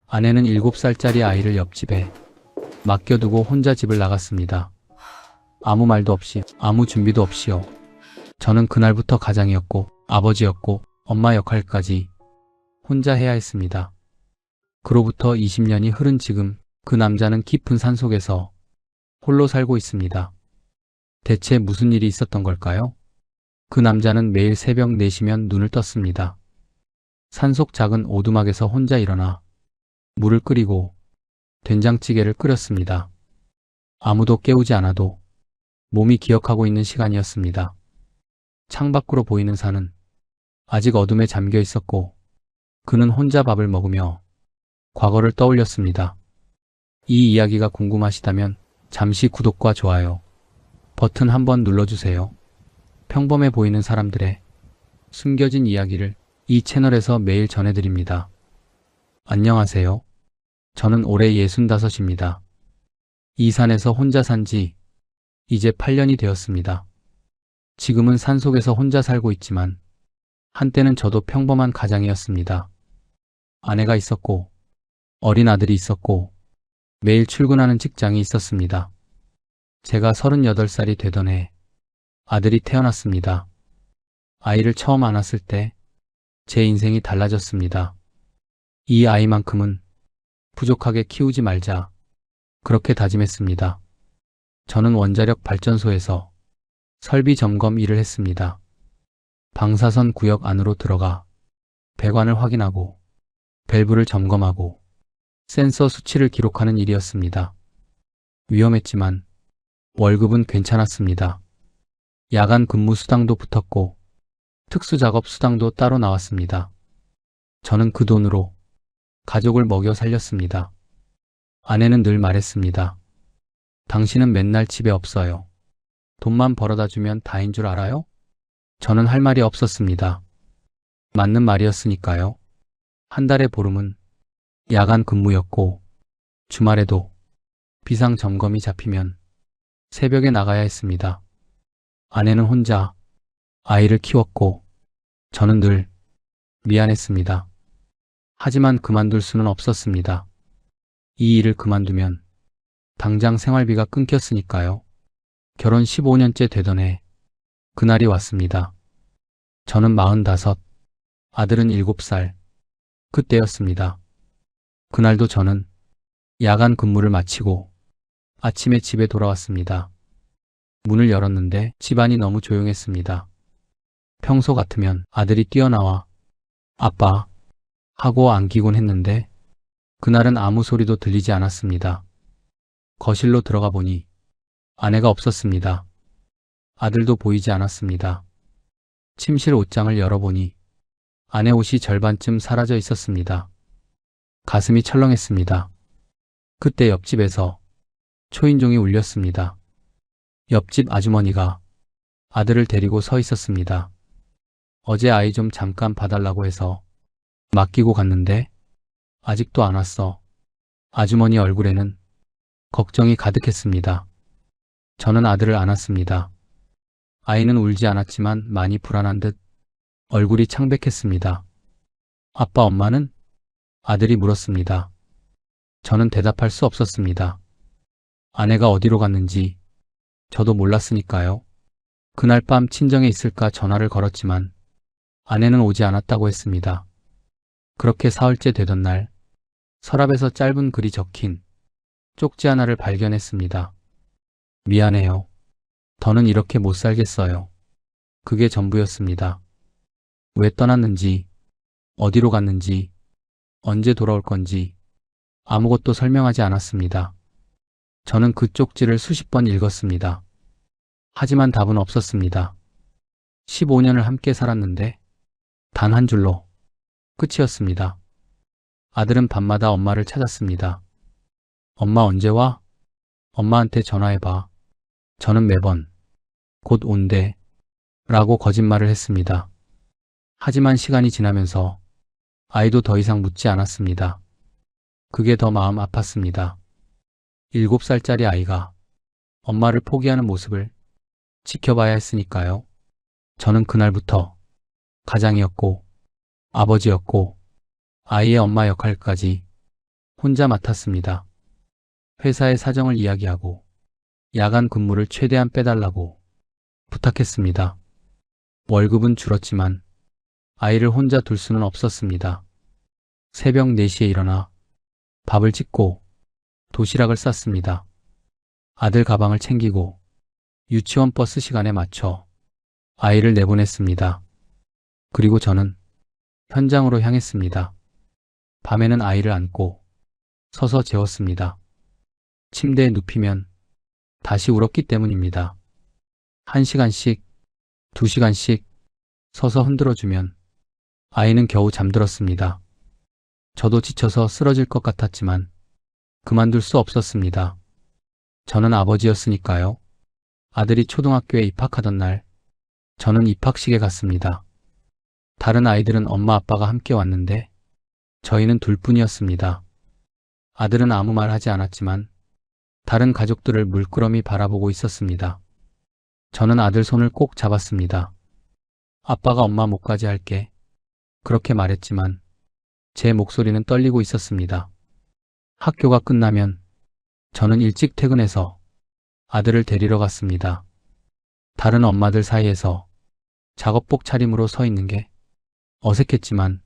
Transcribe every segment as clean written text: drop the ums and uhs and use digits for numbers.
아내는 7살짜리 아이를 옆집에 맡겨두고 혼자 집을 나갔습니다. 아무 말도 없이, 아무 준비도 없이요. 저는 그날부터 가장이었고, 아버지였고, 엄마 역할까지 혼자 해야 했습니다. 그로부터 20년이 흐른 지금 그 남자는 깊은 산속에서 홀로 살고 있습니다. 대체 무슨 일이 있었던 걸까요? 그 남자는 매일 새벽 4시면 눈을 떴습니다. 산속 작은 오두막에서 혼자 일어나 물을 끓이고 된장찌개를 끓였습니다. 아무도 깨우지 않아도 몸이 기억하고 있는 시간이었습니다. 창밖으로 보이는 산은 아직 어둠에 잠겨 있었고 그는 혼자 밥을 먹으며 과거를 떠올렸습니다. 이 이야기가 궁금하시다면 잠시 구독과 좋아요 버튼 한번 눌러주세요. 평범해 보이는 사람들의 숨겨진 이야기를 이 채널에서 매일 전해드립니다. 안녕하세요. 저는 올해 65입니다. 이 산에서 혼자 산 지 이제 8년이 되었습니다. 지금은 산속에서 혼자 살고 있지만 한때는 저도 평범한 가장이었습니다. 아내가 있었고 어린 아들이 있었고 매일 출근하는 직장이 있었습니다. 제가 38살이 되던 해 아들이 태어났습니다. 아이를 처음 안았을 때 제 인생이 달라졌습니다. 이 아이만큼은 부족하게 키우지 말자 그렇게 다짐했습니다. 저는 원자력 발전소에서 설비 점검 일을 했습니다. 방사선 구역 안으로 들어가 배관을 확인하고 밸브를 점검하고 센서 수치를 기록하는 일이었습니다. 위험했지만 월급은 괜찮았습니다. 야간 근무 수당도 붙었고 특수작업 수당도 따로 나왔습니다. 저는 그 돈으로 가족을 먹여 살렸습니다. 아내는 늘 말했습니다. 당신은 맨날 집에 없어요. 돈만 벌어다 주면 다인 줄 알아요? 저는 할 말이 없었습니다. 맞는 말이었으니까요. 한 달의 보름은 야간 근무였고 주말에도 비상 점검이 잡히면 새벽에 나가야 했습니다. 아내는 혼자 아이를 키웠고 저는 늘 미안했습니다. 하지만 그만둘 수는 없었습니다. 이 일을 그만두면 당장 생활비가 끊겼으니까요. 결혼 15년째 되던 해 그날이 왔습니다. 저는 45, 아들은 7살. 그때였습니다. 그날도 저는 야간 근무를 마치고 아침에 집에 돌아왔습니다. 문을 열었는데 집안이 너무 조용했습니다. 평소 같으면 아들이 뛰어나와 아빠 하고 안기곤 했는데 그날은 아무 소리도 들리지 않았습니다. 거실로 들어가 보니 아내가 없었습니다. 아들도 보이지 않았습니다. 침실 옷장을 열어보니 아내 옷이 절반쯤 사라져 있었습니다. 가슴이 철렁했습니다. 그때 옆집에서 초인종이 울렸습니다. 옆집 아주머니가 아들을 데리고 서 있었습니다. 어제 아이 좀 잠깐 봐달라고 해서 맡기고 갔는데 아직도 안 왔어. 아주머니 얼굴에는 걱정이 가득했습니다. 저는 아들을 안았습니다. 아이는 울지 않았지만 많이 불안한 듯 얼굴이 창백했습니다. 아빠, 엄마는? 아들이 물었습니다. 저는 대답할 수 없었습니다. 아내가 어디로 갔는지 저도 몰랐으니까요. 그날 밤 친정에 있을까 전화를 걸었지만 아내는 오지 않았다고 했습니다. 그렇게 사흘째 되던 날 서랍에서 짧은 글이 적힌 쪽지 하나를 발견했습니다. 미안해요. 더는 이렇게 못 살겠어요. 그게 전부였습니다. 왜 떠났는지, 어디로 갔는지, 언제 돌아올 건지 아무것도 설명하지 않았습니다. 저는 그 쪽지를 수십 번 읽었습니다. 하지만 답은 없었습니다. 15년을 함께 살았는데 단 한 줄로 끝이었습니다. 아들은 밤마다 엄마를 찾았습니다. 엄마 언제 와? 엄마한테 전화해봐. 저는 매번 곧 온대 라고 거짓말을 했습니다. 하지만 시간이 지나면서 아이도 더 이상 묻지 않았습니다. 그게 더 마음 아팠습니다. 7살짜리 아이가 엄마를 포기하는 모습을 지켜봐야 했으니까요. 저는 그날부터 가장이었고 아버지였고 아이의 엄마 역할까지 혼자 맡았습니다. 회사의 사정을 이야기하고 야간 근무를 최대한 빼달라고 부탁했습니다. 월급은 줄었지만 아이를 혼자 둘 수는 없었습니다. 새벽 4시에 일어나 밥을 짓고 도시락을 쌌습니다. 아들 가방을 챙기고 유치원 버스 시간에 맞춰 아이를 내보냈습니다. 그리고 저는 현장으로 향했습니다. 밤에는 아이를 안고 서서 재웠습니다. 침대에 눕히면 다시 울었기 때문입니다. 1시간씩, 2시간씩 서서 흔들어주면 아이는 겨우 잠들었습니다. 저도 지쳐서 쓰러질 것 같았지만 그만둘 수 없었습니다. 저는 아버지였으니까요. 아들이 초등학교에 입학하던 날, 저는 입학식에 갔습니다. 다른 아이들은 엄마 아빠가 함께 왔는데 저희는 둘뿐이었습니다. 아들은 아무 말 하지 않았지만 다른 가족들을 물끄러미 바라보고 있었습니다. 저는 아들 손을 꼭 잡았습니다. 아빠가 엄마 목까지 할게. 그렇게 말했지만 제 목소리는 떨리고 있었습니다. 학교가 끝나면 저는 일찍 퇴근해서 아들을 데리러 갔습니다. 다른 엄마들 사이에서 작업복 차림으로 서 있는 게 어색했지만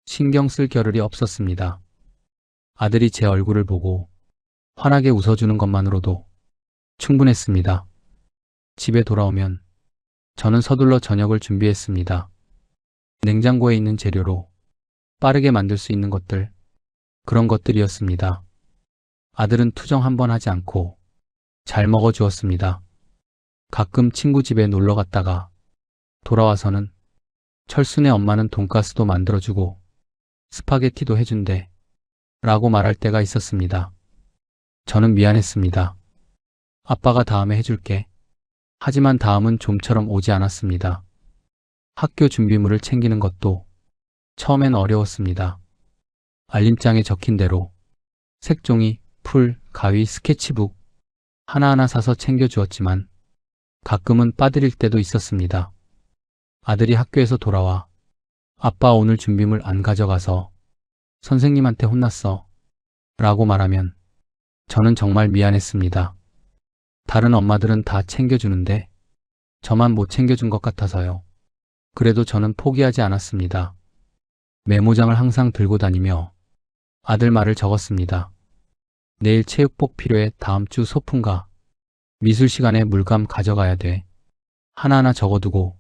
신경 쓸 겨를이 없었습니다. 아들이 제 얼굴을 보고 환하게 웃어주는 것만으로도 충분했습니다. 집에 돌아오면 저는 서둘러 저녁을 준비했습니다. 냉장고에 있는 재료로 빠르게 만들 수 있는 것들, 그런 것들이었습니다. 아들은 투정 한 번 하지 않고 잘 먹어주었습니다. 가끔 친구 집에 놀러 갔다가 돌아와서는 철순의 엄마는 돈가스도 만들어주고 스파게티도 해준대 라고 말할 때가 있었습니다. 저는 미안했습니다. 아빠가 다음에 해줄게. 하지만 다음은 좀처럼 오지 않았습니다. 학교 준비물을 챙기는 것도 처음엔 어려웠습니다. 알림장에 적힌 대로 색종이, 풀, 가위, 스케치북 하나하나 사서 챙겨주었지만 가끔은 빠뜨릴 때도 있었습니다. 아들이 학교에서 돌아와 아빠 오늘 준비물 안 가져가서 선생님한테 혼났어 라고 말하면 저는 정말 미안했습니다. 다른 엄마들은 다 챙겨주는데 저만 못 챙겨준 것 같아서요. 그래도 저는 포기하지 않았습니다. 메모장을 항상 들고 다니며 아들 말을 적었습니다. 내일 체육복 필요해. 다음 주 소풍가. 미술 시간에 물감 가져가야 돼. 하나하나 적어두고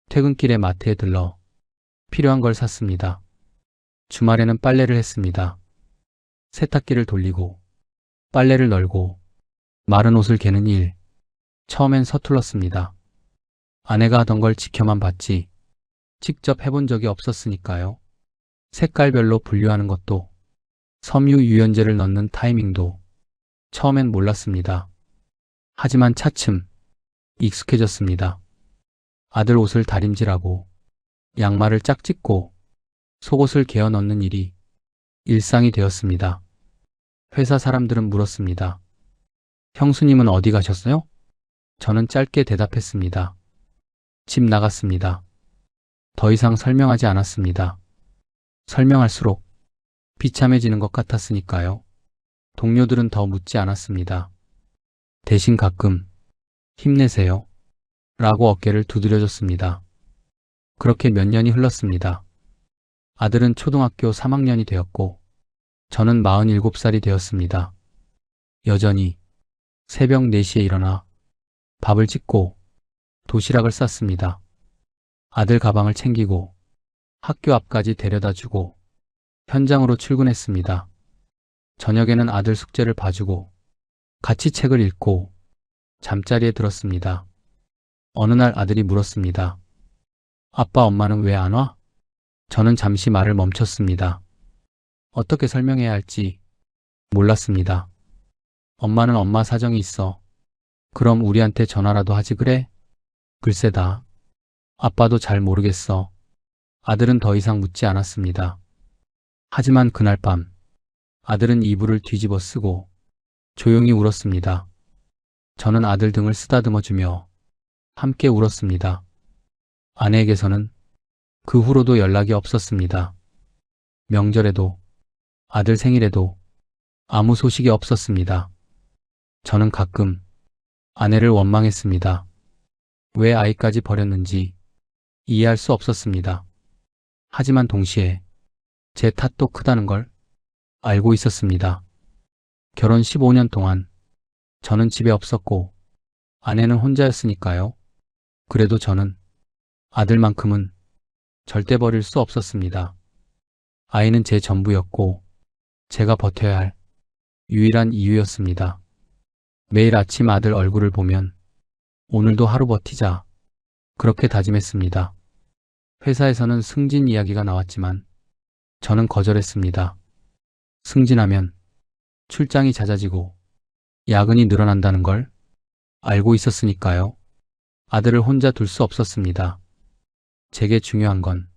퇴근길에 마트에 들러 필요한 걸 샀습니다. 주말에는 빨래를 했습니다. 세탁기를 돌리고 빨래를 널고 마른 옷을 개는 일. 처음엔 서툴렀습니다. 아내가 하던 걸 지켜만 봤지 직접 해본 적이 없었으니까요. 색깔별로 분류하는 것도 섬유 유연제를 넣는 타이밍도 처음엔 몰랐습니다. 하지만 차츰 익숙해졌습니다. 아들 옷을 다림질하고 양말을 짝짓고 속옷을 개어 넣는 일이 일상이 되었습니다. 회사 사람들은 물었습니다. 형수님은 어디 가셨어요? 저는 짧게 대답했습니다. 집 나갔습니다. 더 이상 설명하지 않았습니다. 설명할수록 비참해지는 것 같았으니까요. 동료들은 더 묻지 않았습니다. 대신 가끔 힘내세요 라고 어깨를 두드려줬습니다. 그렇게 몇 년이 흘렀습니다. 아들은 초등학교 3학년이 되었고 저는 47살이 되었습니다. 여전히 새벽 4시에 일어나 밥을 짓고 도시락을 쌌습니다. 아들 가방을 챙기고 학교 앞까지 데려다주고 현장으로 출근했습니다. 저녁에는 아들 숙제를 봐주고 같이 책을 읽고 잠자리에 들었습니다. 어느 날 아들이 물었습니다. 아빠, 엄마는 왜 안 와? 저는 잠시 말을 멈췄습니다. 어떻게 설명해야 할지 몰랐습니다. 엄마는 엄마 사정이 있어. 그럼 우리한테 전화라도 하지 그래? 글쎄다. 아빠도 잘 모르겠어. 아들은 더 이상 묻지 않았습니다. 하지만 그날 밤 아들은 이불을 뒤집어 쓰고 조용히 울었습니다. 저는 아들 등을 쓰다듬어주며 함께 울었습니다. 아내에게서는 그 후로도 연락이 없었습니다. 명절에도 아들 생일에도 아무 소식이 없었습니다. 저는 가끔 아내를 원망했습니다. 왜 아이까지 버렸는지 이해할 수 없었습니다. 하지만 동시에 제 탓도 크다는 걸 알고 있었습니다. 결혼 15년 동안 저는 집에 없었고 아내는 혼자였으니까요. 그래도 저는 아들만큼은 절대 버릴 수 없었습니다. 아이는 제 전부였고 제가 버텨야 할 유일한 이유였습니다. 매일 아침 아들 얼굴을 보면 오늘도 하루 버티자 그렇게 다짐했습니다. 회사에서는 승진 이야기가 나왔지만 저는 거절했습니다. 승진하면 출장이 잦아지고 야근이 늘어난다는 걸 알고 있었으니까요. 아들을 혼자 둘 수 없었습니다. 제게 중요한 건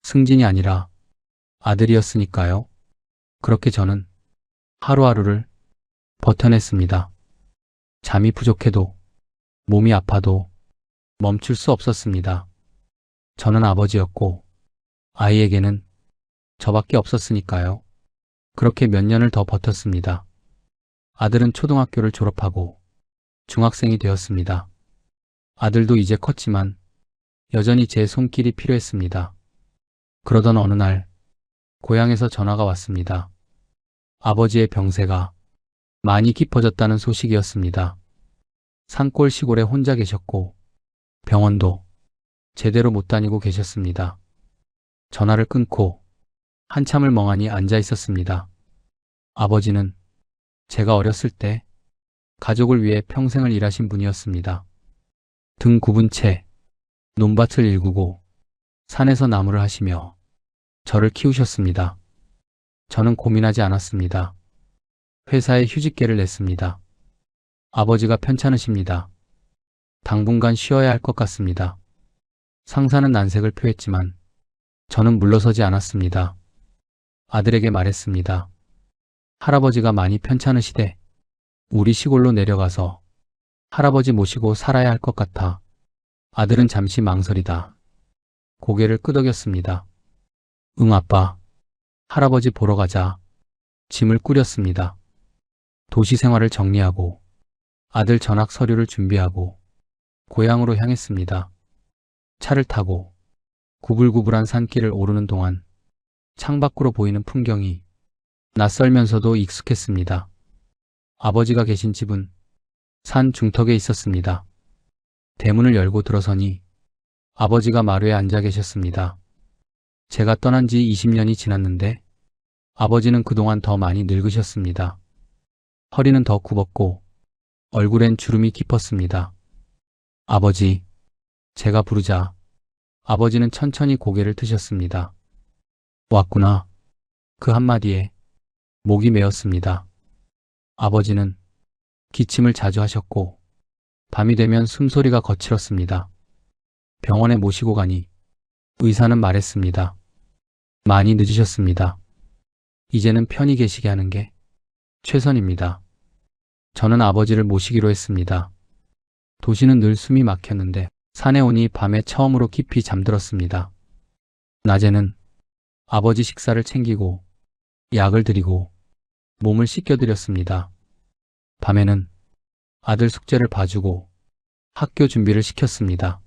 승진이 아니라 아들이었으니까요. 그렇게 저는 하루하루를 버텨냈습니다. 잠이 부족해도 몸이 아파도 멈출 수 없었습니다. 저는 아버지였고 아이에게는 저밖에 없었으니까요. 그렇게 몇 년을 더 버텼습니다. 아들은 초등학교를 졸업하고 중학생이 되었습니다. 아들도 이제 컸지만 여전히 제 손길이 필요했습니다. 그러던 어느 날 고향에서 전화가 왔습니다. 아버지의 병세가 많이 깊어졌다는 소식이었습니다. 산골 시골에 혼자 계셨고 병원도 제대로 못 다니고 계셨습니다. 전화를 끊고 한참을 멍하니 앉아 있었습니다. 아버지는 제가 어렸을 때 가족을 위해 평생을 일하신 분이었습니다. 등 굽은 채 논밭을 일구고 산에서 나무를 하시며 저를 키우셨습니다. 저는 고민하지 않았습니다. 회사에 휴직계를 냈습니다. 아버지가 편찮으십니다. 당분간 쉬어야 할 것 같습니다. 상사는 난색을 표했지만 저는 물러서지 않았습니다. 아들에게 말했습니다. 할아버지가 많이 편찮으시대. 우리 시골로 내려가서 할아버지 모시고 살아야 할 것 같아. 아들은 잠시 망설이다 고개를 끄덕였습니다. 응 아빠, 할아버지 보러 가자. 짐을 꾸렸습니다. 도시 생활을 정리하고 아들 전학 서류를 준비하고 고향으로 향했습니다. 차를 타고 구불구불한 산길을 오르는 동안 창밖으로 보이는 풍경이 낯설면서도 익숙했습니다. 아버지가 계신 집은 산 중턱에 있었습니다. 대문을 열고 들어서니 아버지가 마루에 앉아 계셨습니다. 제가 떠난 지 20년이 지났는데 아버지는 그동안 더 많이 늙으셨습니다. 허리는 더 굽었고 얼굴엔 주름이 깊었습니다. 아버지, 제가 부르자 아버지는 천천히 고개를 트셨습니다. 왔구나. 그 한마디에 목이 메었습니다. 아버지는 기침을 자주 하셨고 밤이 되면 숨소리가 거칠었습니다. 병원에 모시고 가니 의사는 말했습니다. 많이 늦으셨습니다. 이제는 편히 계시게 하는 게 최선입니다. 저는 아버지를 모시기로 했습니다. 도시는 늘 숨이 막혔는데 산에 오니 밤에 처음으로 깊이 잠들었습니다. 낮에는 아버지 식사를 챙기고 약을 드리고 몸을 씻겨드렸습니다. 밤에는 아들 숙제를 봐주고 학교 준비를 시켰습니다.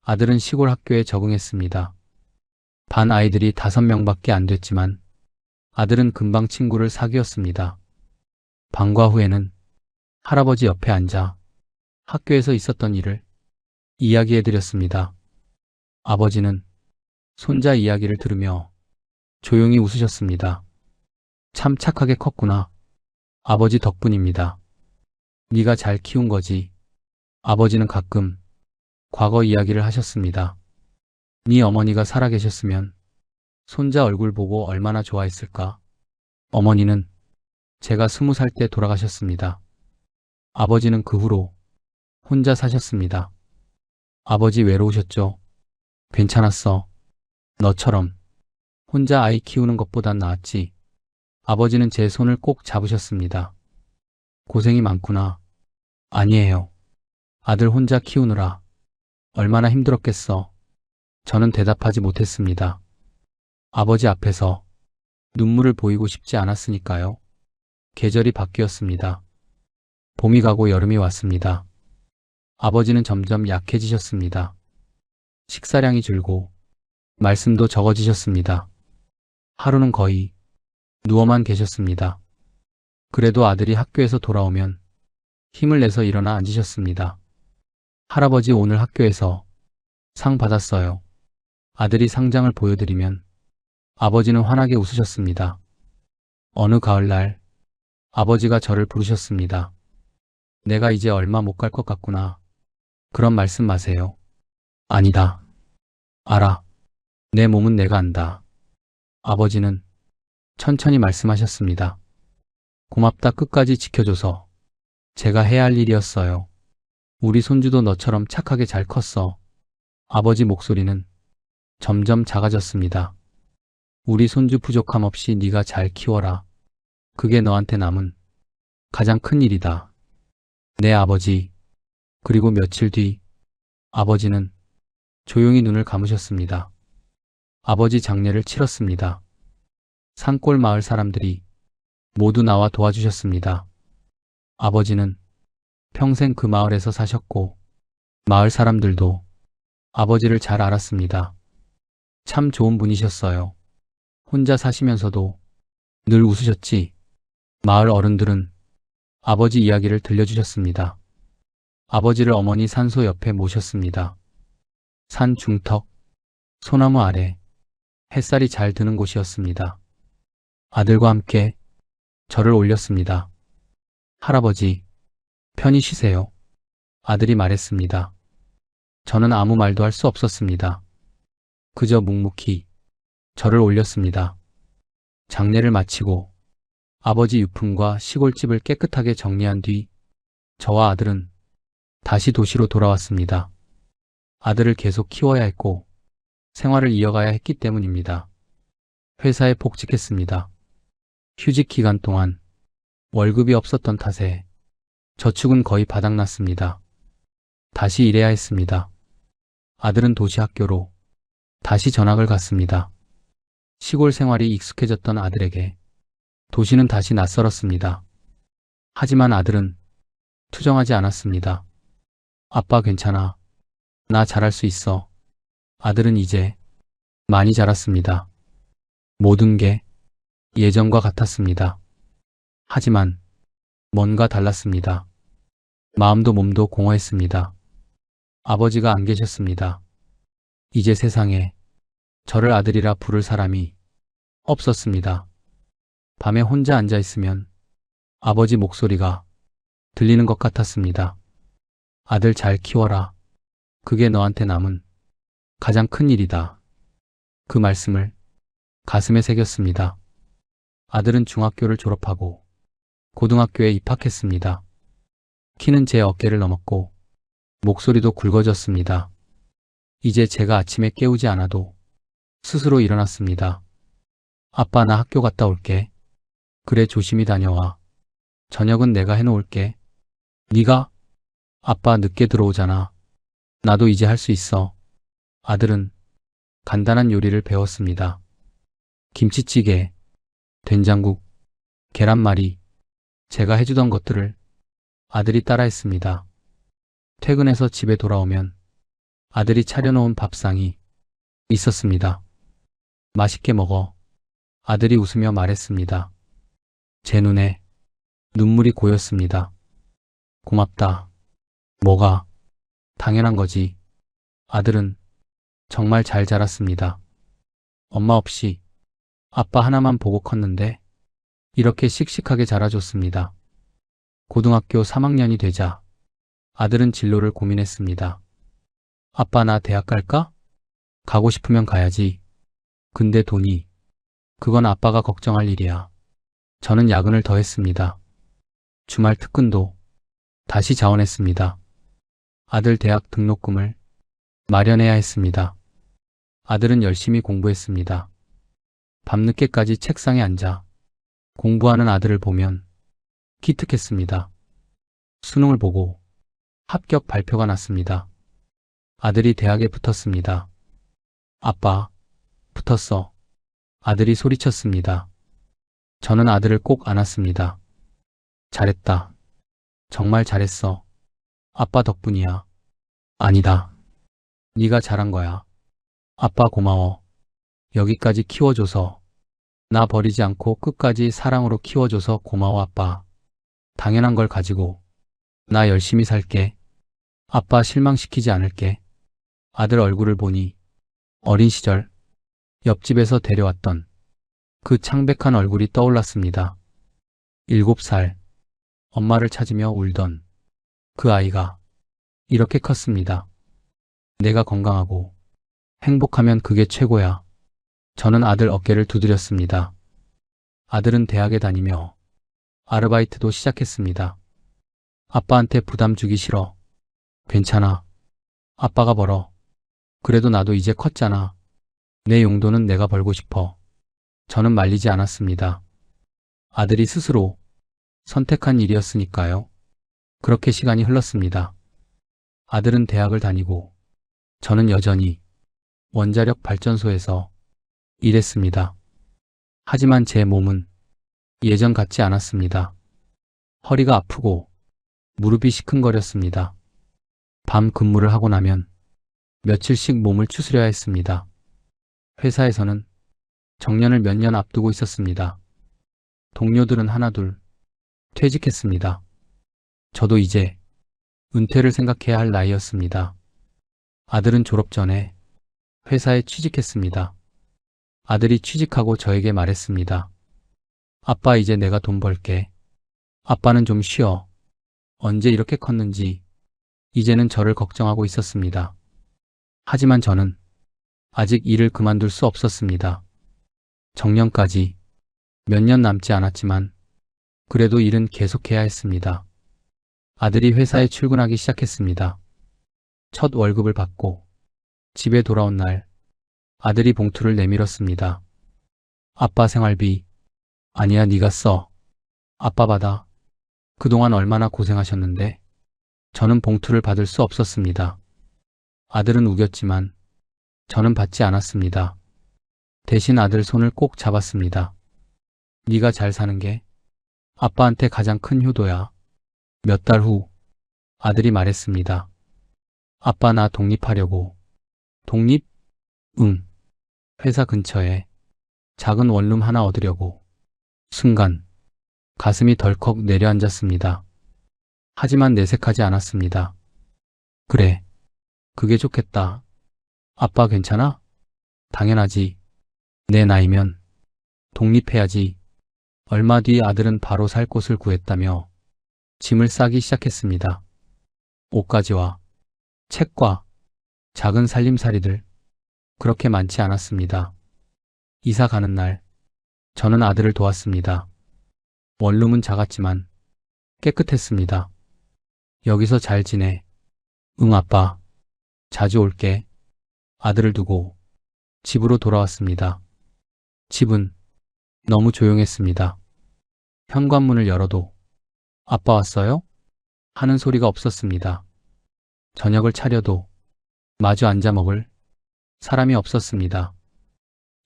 아들은 시골 학교에 적응했습니다. 반 아이들이 5명밖에 안 됐지만 아들은 금방 친구를 사귀었습니다. 방과 후에는 할아버지 옆에 앉아 학교에서 있었던 일을 이야기해드렸습니다. 아버지는 손자 이야기를 들으며 조용히 웃으셨습니다. 참 착하게 컸구나. 아버지 덕분입니다. 네가 잘 키운 거지. 아버지는 가끔 과거 이야기를 하셨습니다. 네 어머니가 살아계셨으면 손자 얼굴 보고 얼마나 좋아했을까. 어머니는 제가 20살 때 돌아가셨습니다. 아버지는 그 후로 혼자 사셨습니다. 아버지 외로우셨죠? 괜찮았어. 너처럼 혼자 아이 키우는 것보단 나았지. 아버지는 제 손을 꼭 잡으셨습니다. 고생이 많구나. 아니에요. 아들 혼자 키우느라 얼마나 힘들었겠어. 저는 대답하지 못했습니다. 아버지 앞에서 눈물을 보이고 싶지 않았으니까요. 계절이 바뀌었습니다. 봄이 가고 여름이 왔습니다. 아버지는 점점 약해지셨습니다. 식사량이 줄고 말씀도 적어지셨습니다. 하루는 거의 누워만 계셨습니다. 그래도 아들이 학교에서 돌아오면 힘을 내서 일어나 앉으셨습니다. 할아버지 오늘 학교에서 상 받았어요. 아들이 상장을 보여드리면 아버지는 환하게 웃으셨습니다. 어느 가을날 아버지가 저를 부르셨습니다. 내가 이제 얼마 못 갈 것 같구나. 그런 말씀 마세요. 아니다. 알아. 내 몸은 내가 안다. 아버지는 천천히 말씀하셨습니다. 고맙다. 끝까지 지켜줘서 제가 해야 할 일이었어요. 우리 손주도 너처럼 착하게 잘 컸어. 아버지 목소리는 점점 작아졌습니다. 우리 손주 부족함 없이 네가 잘 키워라. 그게 너한테 남은 가장 큰 일이다. 네, 아버지. 그리고 며칠 뒤 아버지는 조용히 눈을 감으셨습니다. 아버지 장례를 치렀습니다. 산골 마을 사람들이 모두 나와 도와주셨습니다. 아버지는 평생 그 마을에서 사셨고 마을 사람들도 아버지를 잘 알았습니다. 참 좋은 분이셨어요. 혼자 사시면서도 늘 웃으셨지. 마을 어른들은 아버지 이야기를 들려주셨습니다. 아버지를 어머니 산소 옆에 모셨습니다. 산 중턱, 소나무 아래 햇살이 잘 드는 곳이었습니다. 아들과 함께 절을 올렸습니다. 할아버지, 편히 쉬세요. 아들이 말했습니다. 저는 아무 말도 할 수 없었습니다. 그저 묵묵히 절을 올렸습니다. 장례를 마치고 아버지 유품과 시골집을 깨끗하게 정리한 뒤 저와 아들은 다시 도시로 돌아왔습니다. 아들을 계속 키워야 했고 생활을 이어가야 했기 때문입니다. 회사에 복직했습니다. 휴직 기간 동안 월급이 없었던 탓에 저축은 거의 바닥났습니다. 다시 일해야 했습니다. 아들은 도시 학교로 다시 전학을 갔습니다. 시골 생활이 익숙해졌던 아들에게 도시는 다시 낯설었습니다. 하지만 아들은 투정하지 않았습니다. 아빠 괜찮아. 나 잘할 수 있어. 아들은 이제 많이 자랐습니다. 모든 게 예전과 같았습니다. 하지만 뭔가 달랐습니다. 마음도 몸도 공허했습니다. 아버지가 안 계셨습니다. 이제 세상에 저를 아들이라 부를 사람이 없었습니다. 밤에 혼자 앉아 있으면 아버지 목소리가 들리는 것 같았습니다. 아들 잘 키워라. 그게 너한테 남은 가장 큰 일이다. 그 말씀을 가슴에 새겼습니다. 아들은 중학교를 졸업하고 고등학교에 입학했습니다. 키는 제 어깨를 넘었고 목소리도 굵어졌습니다. 이제 제가 아침에 깨우지 않아도 스스로 일어났습니다. 아빠, 나 학교 갔다 올게. 그래, 조심히 다녀와. 저녁은 내가 해놓을게. 네가? 아빠 늦게 들어오잖아. 나도 이제 할 수 있어. 아들은 간단한 요리를 배웠습니다. 김치찌개, 된장국, 계란말이, 제가 해주던 것들을 아들이 따라했습니다. 퇴근해서 집에 돌아오면 아들이 차려놓은 밥상이 있었습니다. 맛있게 먹어. 아들이 웃으며 말했습니다. 제 눈에 눈물이 고였습니다. 고맙다. 뭐가? 당연한 거지. 아들은 정말 잘 자랐습니다. 엄마 없이 아빠 하나만 보고 컸는데 이렇게 씩씩하게 자라줬습니다. 고등학교 3학년이 되자 아들은 진로를 고민했습니다. 아빠, 나 대학 갈까? 가고 싶으면 가야지. 근데 돈이, 그건 아빠가 걱정할 일이야. 저는 야근을 더 했습니다. 주말 특근도 다시 자원했습니다. 아들 대학 등록금을 마련해야 했습니다. 아들은 열심히 공부했습니다. 밤늦게까지 책상에 앉아 공부하는 아들을 보면 기특했습니다. 수능을 보고 합격 발표가 났습니다. 아들이 대학에 붙었습니다. 아빠, 붙었어. 아들이 소리쳤습니다. 저는 아들을 꼭 안았습니다. 잘했다. 정말 잘했어. 아빠 덕분이야. 아니다. 네가 잘한 거야. 아빠 고마워. 여기까지 키워줘서. 나 버리지 않고 끝까지 사랑으로 키워줘서 고마워 아빠. 당연한 걸 가지고. 나 열심히 살게. 아빠 실망시키지 않을게. 아들 얼굴을 보니 어린 시절 옆집에서 데려왔던 그 창백한 얼굴이 떠올랐습니다. 7살 엄마를 찾으며 울던 그 아이가 이렇게 컸습니다. 내가 건강하고 행복하면 그게 최고야. 저는 아들 어깨를 두드렸습니다. 아들은 대학에 다니며 아르바이트도 시작했습니다. 아빠한테 부담 주기 싫어. 괜찮아. 아빠가 벌어. 그래도 나도 이제 컸잖아. 내 용돈은 내가 벌고 싶어. 저는 말리지 않았습니다. 아들이 스스로 선택한 일이었으니까요. 그렇게 시간이 흘렀습니다. 아들은 대학을 다니고 저는 여전히 원자력 발전소에서 일했습니다. 하지만 제 몸은 예전 같지 않았습니다. 허리가 아프고 무릎이 시큰거렸습니다. 밤 근무를 하고 나면 며칠씩 몸을 추스려야 했습니다. 회사에서는 정년을 몇 년 앞두고 있었습니다. 동료들은 하나둘 퇴직했습니다. 저도 이제 은퇴를 생각해야 할 나이였습니다. 아들은 졸업 전에 회사에 취직했습니다. 아들이 취직하고 저에게 말했습니다. 아빠 이제 내가 돈 벌게. 아빠는 좀 쉬어. 언제 이렇게 컸는지 이제는 저를 걱정하고 있었습니다. 하지만 저는 아직 일을 그만둘 수 없었습니다. 정년까지 몇 년 남지 않았지만 그래도 일은 계속해야 했습니다. 아들이 회사에 출근하기 시작했습니다. 첫 월급을 받고 집에 돌아온 날 아들이 봉투를 내밀었습니다. 아빠 생활비. 아니야, 네가 써. 아빠 받아. 그동안 얼마나 고생하셨는데. 저는 봉투를 받을 수 없었습니다. 아들은 우겼지만 저는 받지 않았습니다. 대신 아들 손을 꼭 잡았습니다. 네가 잘 사는 게 아빠한테 가장 큰 효도야. 몇 달 후 아들이 말했습니다. 아빠 나 독립하려고. 독립? 응. 회사 근처에 작은 원룸 하나 얻으려고. 순간 가슴이 덜컥 내려앉았습니다. 하지만 내색하지 않았습니다. 그래, 그게 좋겠다. 아빠 괜찮아? 당연하지. 내 나이면 독립해야지. 얼마 뒤 아들은 바로 살 곳을 구했다며 짐을 싸기 시작했습니다. 옷가지와 책과 작은 살림살이들 그렇게 많지 않았습니다. 이사 가는 날 저는 아들을 도왔습니다. 원룸은 작았지만 깨끗했습니다. 여기서 잘 지내. 응 아빠. 자주 올게. 아들을 두고 집으로 돌아왔습니다. 집은 너무 조용했습니다. 현관문을 열어도 아빠 왔어요? 하는 소리가 없었습니다. 저녁을 차려도 마주 앉아 먹을 사람이 없었습니다.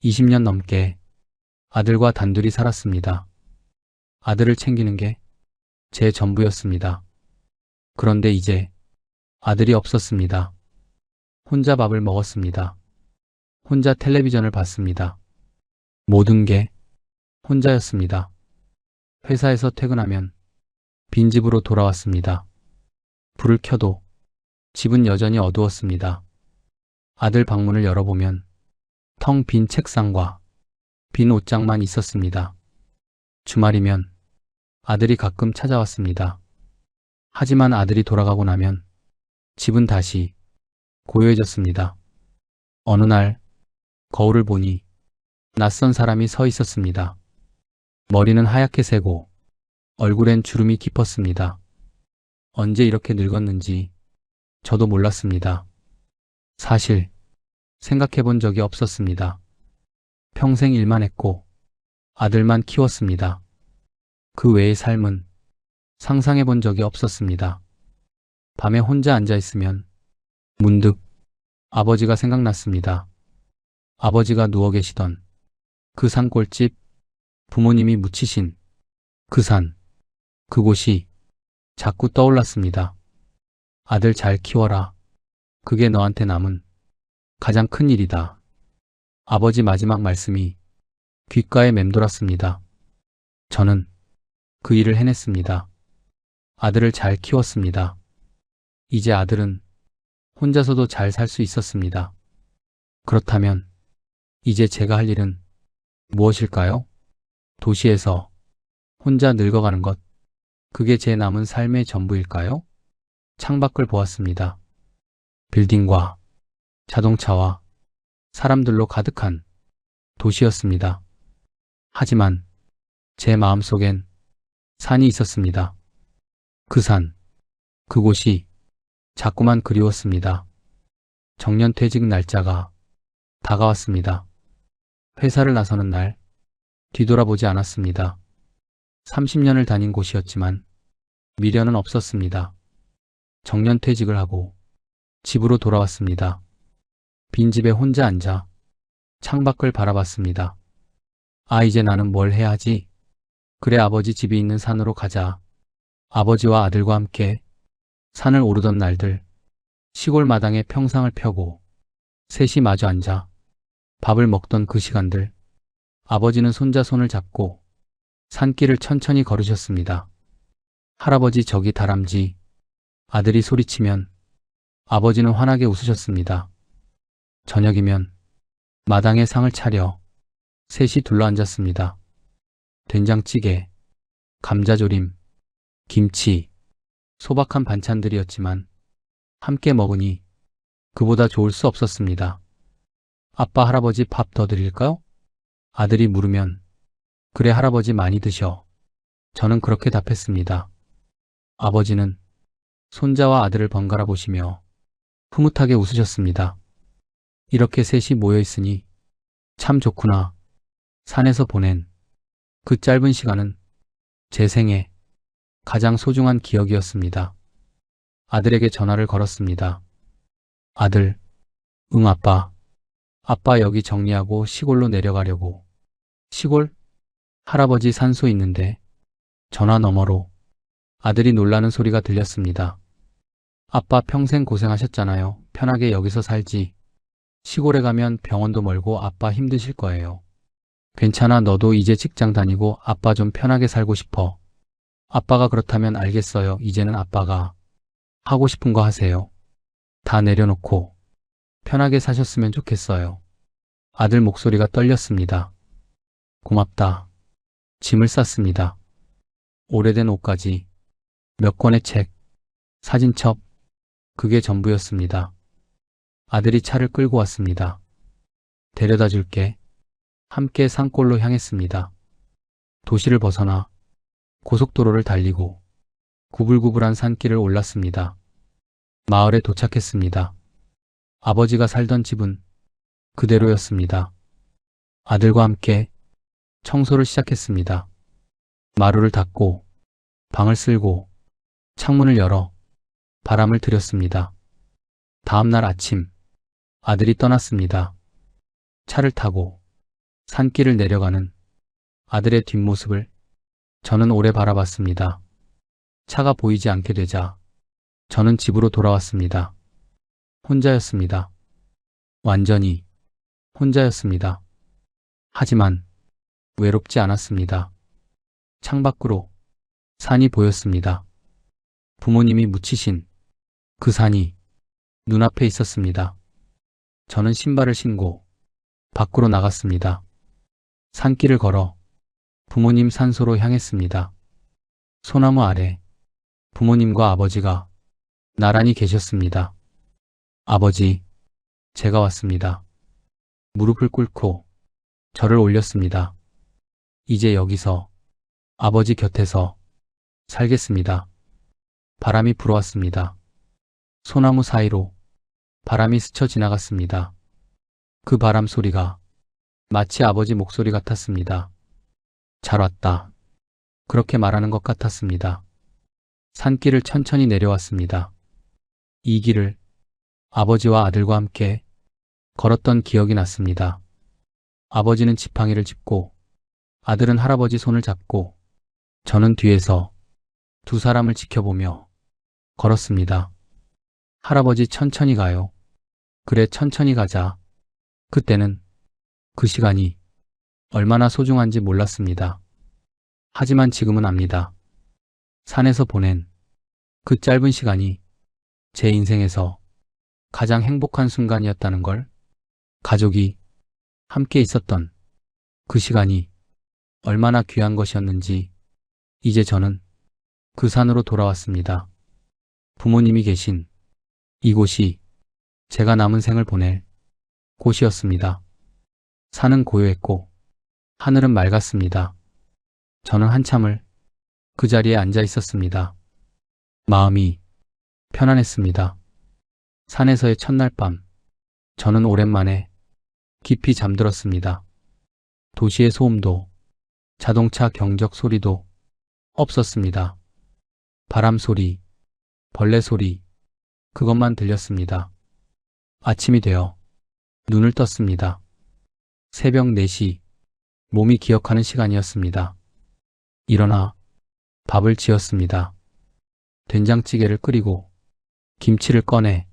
20년 넘게 아들과 단둘이 살았습니다. 아들을 챙기는 게 제 전부였습니다. 그런데 이제 아들이 없었습니다. 혼자 밥을 먹었습니다. 혼자 텔레비전을 봤습니다. 모든 게 혼자였습니다. 회사에서 퇴근하면 빈집으로 돌아왔습니다. 불을 켜도 집은 여전히 어두웠습니다. 아들 방문을 열어보면 텅 빈 책상과 빈 옷장만 있었습니다. 주말이면 아들이 가끔 찾아왔습니다. 하지만 아들이 돌아가고 나면 집은 다시 고요해졌습니다. 어느 날 거울을 보니 낯선 사람이 서 있었습니다. 머리는 하얗게 새고 얼굴엔 주름이 깊었습니다. 언제 이렇게 늙었는지 저도 몰랐습니다. 사실 생각해 본 적이 없었습니다. 평생 일만 했고 아들만 키웠습니다. 그 외의 삶은 상상해 본 적이 없었습니다. 밤에 혼자 앉아 있으면 문득 아버지가 생각났습니다. 아버지가 누워 계시던 그 산골집, 부모님이 묻히신 그 산, 그곳이 자꾸 떠올랐습니다. 아들 잘 키워라. 그게 너한테 남은 가장 큰 일이다. 아버지 마지막 말씀이 귓가에 맴돌았습니다. 저는 그 일을 해냈습니다. 아들을 잘 키웠습니다. 이제 아들은 혼자서도 잘 살 수 있었습니다. 그렇다면 이제 제가 할 일은 무엇일까요? 도시에서 혼자 늙어가는 것, 그게 제 남은 삶의 전부일까요? 창밖을 보았습니다. 빌딩과 자동차와 사람들로 가득한 도시였습니다. 하지만 제 마음속엔 산이 있었습니다. 그 산, 그곳이 자꾸만 그리웠습니다. 정년퇴직 날짜가 다가왔습니다. 회사를 나서는 날 뒤돌아보지 않았습니다. 30년을 다닌 곳이었지만 미련은 없었습니다. 정년퇴직을 하고 집으로 돌아왔습니다. 빈집에 혼자 앉아 창밖을 바라봤습니다. 아, 이제 나는 뭘 해야 하지? 그래, 아버지 집이 있는 산으로 가자. 아버지와 아들과 함께 산을 오르던 날들, 시골 마당에 평상을 펴고 셋이 마주 앉아 밥을 먹던 그 시간들, 아버지는 손자 손을 잡고 산길을 천천히 걸으셨습니다. 할아버지 저기 다람쥐, 아들이 소리치면 아버지는 환하게 웃으셨습니다. 저녁이면 마당에 상을 차려 셋이 둘러앉았습니다. 된장찌개, 감자조림, 김치, 소박한 반찬들이었지만 함께 먹으니 그보다 좋을 수 없었습니다. 아빠, 할아버지 밥 더 드릴까요? 아들이 물으면 그래, 할아버지 많이 드셔. 저는 그렇게 답했습니다. 아버지는 손자와 아들을 번갈아 보시며 흐뭇하게 웃으셨습니다. 이렇게 셋이 모여 있으니 참 좋구나. 산에서 보낸 그 짧은 시간은 제 생애 가장 소중한 기억이었습니다. 아들에게 전화를 걸었습니다. 아들, 응 아빠. 아빠 여기 정리하고 시골로 내려가려고. 시골? 할아버지 산소 있는데. 전화 너머로 아들이 놀라는 소리가 들렸습니다. 아빠 평생 고생하셨잖아요. 편하게 여기서 살지. 시골에 가면 병원도 멀고 아빠 힘드실 거예요. 괜찮아, 너도 이제 직장 다니고 아빠 좀 편하게 살고 싶어. 아빠가 그렇다면 알겠어요. 이제는 아빠가 하고 싶은 거 하세요. 다 내려놓고 편하게 사셨으면 좋겠어요. 아들 목소리가 떨렸습니다. 고맙다. 짐을 쌌습니다. 오래된 옷까지, 몇 권의 책, 사진첩, 그게 전부였습니다. 아들이 차를 끌고 왔습니다. 데려다 줄게. 함께 산골로 향했습니다. 도시를 벗어나 고속도로를 달리고 구불구불한 산길을 올랐습니다. 마을에 도착했습니다. 아버지가 살던 집은 그대로였습니다. 아들과 함께 청소를 시작했습니다. 마루를 닦고 방을 쓸고 창문을 열어 바람을 들였습니다. 다음 날 아침 아들이 떠났습니다. 차를 타고 산길을 내려가는 아들의 뒷모습을 저는 오래 바라봤습니다. 차가 보이지 않게 되자 저는 집으로 돌아왔습니다. 혼자였습니다. 완전히 혼자였습니다. 하지만 외롭지 않았습니다. 창밖으로 산이 보였습니다. 부모님이 묻히신 그 산이 눈앞에 있었습니다. 저는 신발을 신고 밖으로 나갔습니다. 산길을 걸어 부모님 산소로 향했습니다. 소나무 아래 부모님과 아버지가 나란히 계셨습니다. 아버지, 제가 왔습니다. 무릎을 꿇고 저를 올렸습니다. 이제 여기서 아버지 곁에서 살겠습니다. 바람이 불어왔습니다. 소나무 사이로 바람이 스쳐 지나갔습니다. 그 바람 소리가 마치 아버지 목소리 같았습니다. 잘 왔다. 그렇게 말하는 것 같았습니다. 산길을 천천히 내려왔습니다. 이 길을 아버지와 아들과 함께 걸었던 기억이 났습니다. 아버지는 지팡이를 짚고 아들은 할아버지 손을 잡고 저는 뒤에서 두 사람을 지켜보며 걸었습니다. 할아버지 천천히 가요. 그래 천천히 가자. 그때는 그 시간이 얼마나 소중한지 몰랐습니다. 하지만 지금은 압니다. 산에서 보낸 그 짧은 시간이 제 인생에서 가장 행복한 순간이었다는 걸, 가족이 함께 있었던 그 시간이 얼마나 귀한 것이었는지 이제 저는 그 산으로 돌아왔습니다. 부모님이 계신 이곳이 제가 남은 생을 보낼 곳이었습니다. 산은 고요했고 하늘은 맑았습니다. 저는 한참을 그 자리에 앉아 있었습니다. 마음이 편안했습니다. 산에서의 첫날 밤, 저는 오랜만에 깊이 잠들었습니다. 도시의 소음도, 자동차 경적 소리도 없었습니다. 바람 소리, 벌레 소리, 그것만 들렸습니다. 아침이 되어 눈을 떴습니다. 새벽 4시, 몸이 기억하는 시간이었습니다. 일어나 밥을 지었습니다. 된장찌개를 끓이고 김치를 꺼내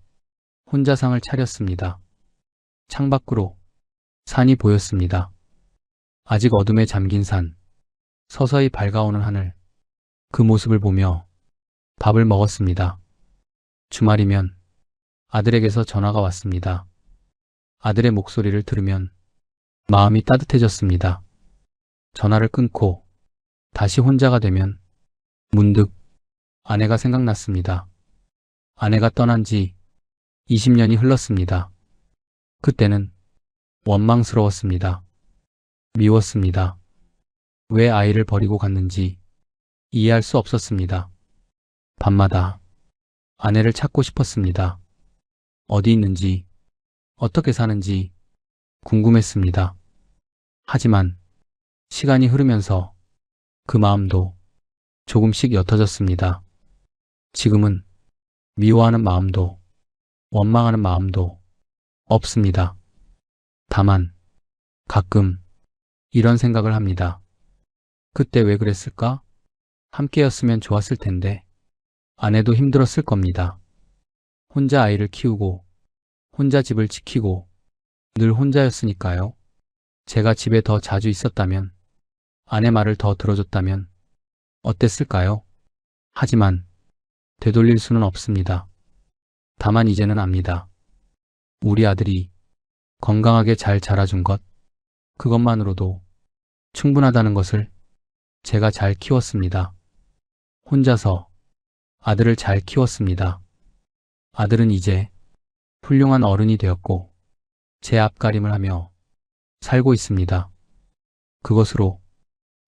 혼자 상을 차렸습니다. 창밖으로 산이 보였습니다. 아직 어둠에 잠긴 산, 서서히 밝아오는 하늘, 그 모습을 보며 밥을 먹었습니다. 주말이면 아들에게서 전화가 왔습니다. 아들의 목소리를 들으면 마음이 따뜻해졌습니다. 전화를 끊고 다시 혼자가 되면 문득 아내가 생각났습니다. 아내가 떠난 지 20년이 흘렀습니다. 그때는 원망스러웠습니다. 미웠습니다. 왜 아이를 버리고 갔는지 이해할 수 없었습니다. 밤마다 아내를 찾고 싶었습니다. 어디 있는지, 어떻게 사는지 궁금했습니다. 하지만 시간이 흐르면서 그 마음도 조금씩 옅어졌습니다. 지금은 미워하는 마음도 원망하는 마음도 없습니다. 다만 가끔 이런 생각을 합니다. 그때 왜 그랬을까? 함께였으면 좋았을 텐데 아내도 힘들었을 겁니다. 혼자 아이를 키우고 혼자 집을 지키고 늘 혼자였으니까요. 제가 집에 더 자주 있었다면, 아내 말을 더 들어줬다면 어땠을까요? 하지만 되돌릴 수는 없습니다. 다만 이제는 압니다. 우리 아들이 건강하게 잘 자라준 것, 그것만으로도 충분하다는 것을. 제가 잘 키웠습니다. 혼자서 아들을 잘 키웠습니다. 아들은 이제 훌륭한 어른이 되었고 제 앞가림을 하며 살고 있습니다. 그것으로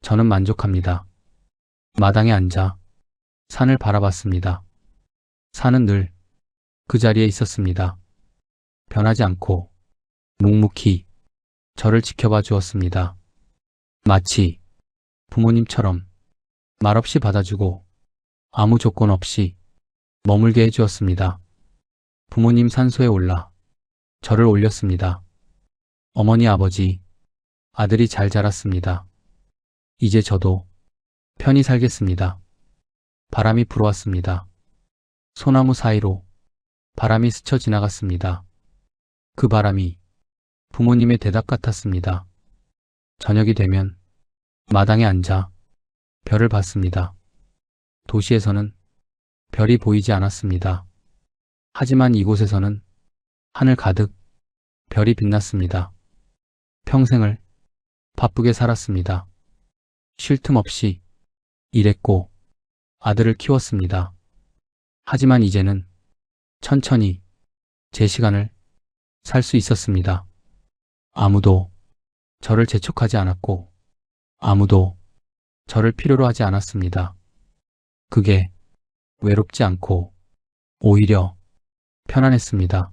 저는 만족합니다. 마당에 앉아 산을 바라봤습니다. 산은 늘 그 자리에 있었습니다. 변하지 않고 묵묵히 저를 지켜봐 주었습니다. 마치 부모님처럼 말없이 받아주고 아무 조건 없이 머물게 해주었습니다. 부모님 산소에 올라 저를 올렸습니다. 어머니, 아버지, 아들이 잘 자랐습니다. 이제 저도 편히 살겠습니다. 바람이 불어왔습니다. 소나무 사이로 바람이 스쳐 지나갔습니다. 그 바람이 부모님의 대답 같았습니다. 저녁이 되면 마당에 앉아 별을 봤습니다. 도시에서는 별이 보이지 않았습니다. 하지만 이곳에서는 하늘 가득 별이 빛났습니다. 평생을 바쁘게 살았습니다. 쉴 틈 없이 일했고 아들을 키웠습니다. 하지만 이제는 천천히 제 시간을 살 수 있었습니다. 아무도 저를 재촉하지 않았고 아무도 저를 필요로 하지 않았습니다. 그게 외롭지 않고 오히려 편안했습니다.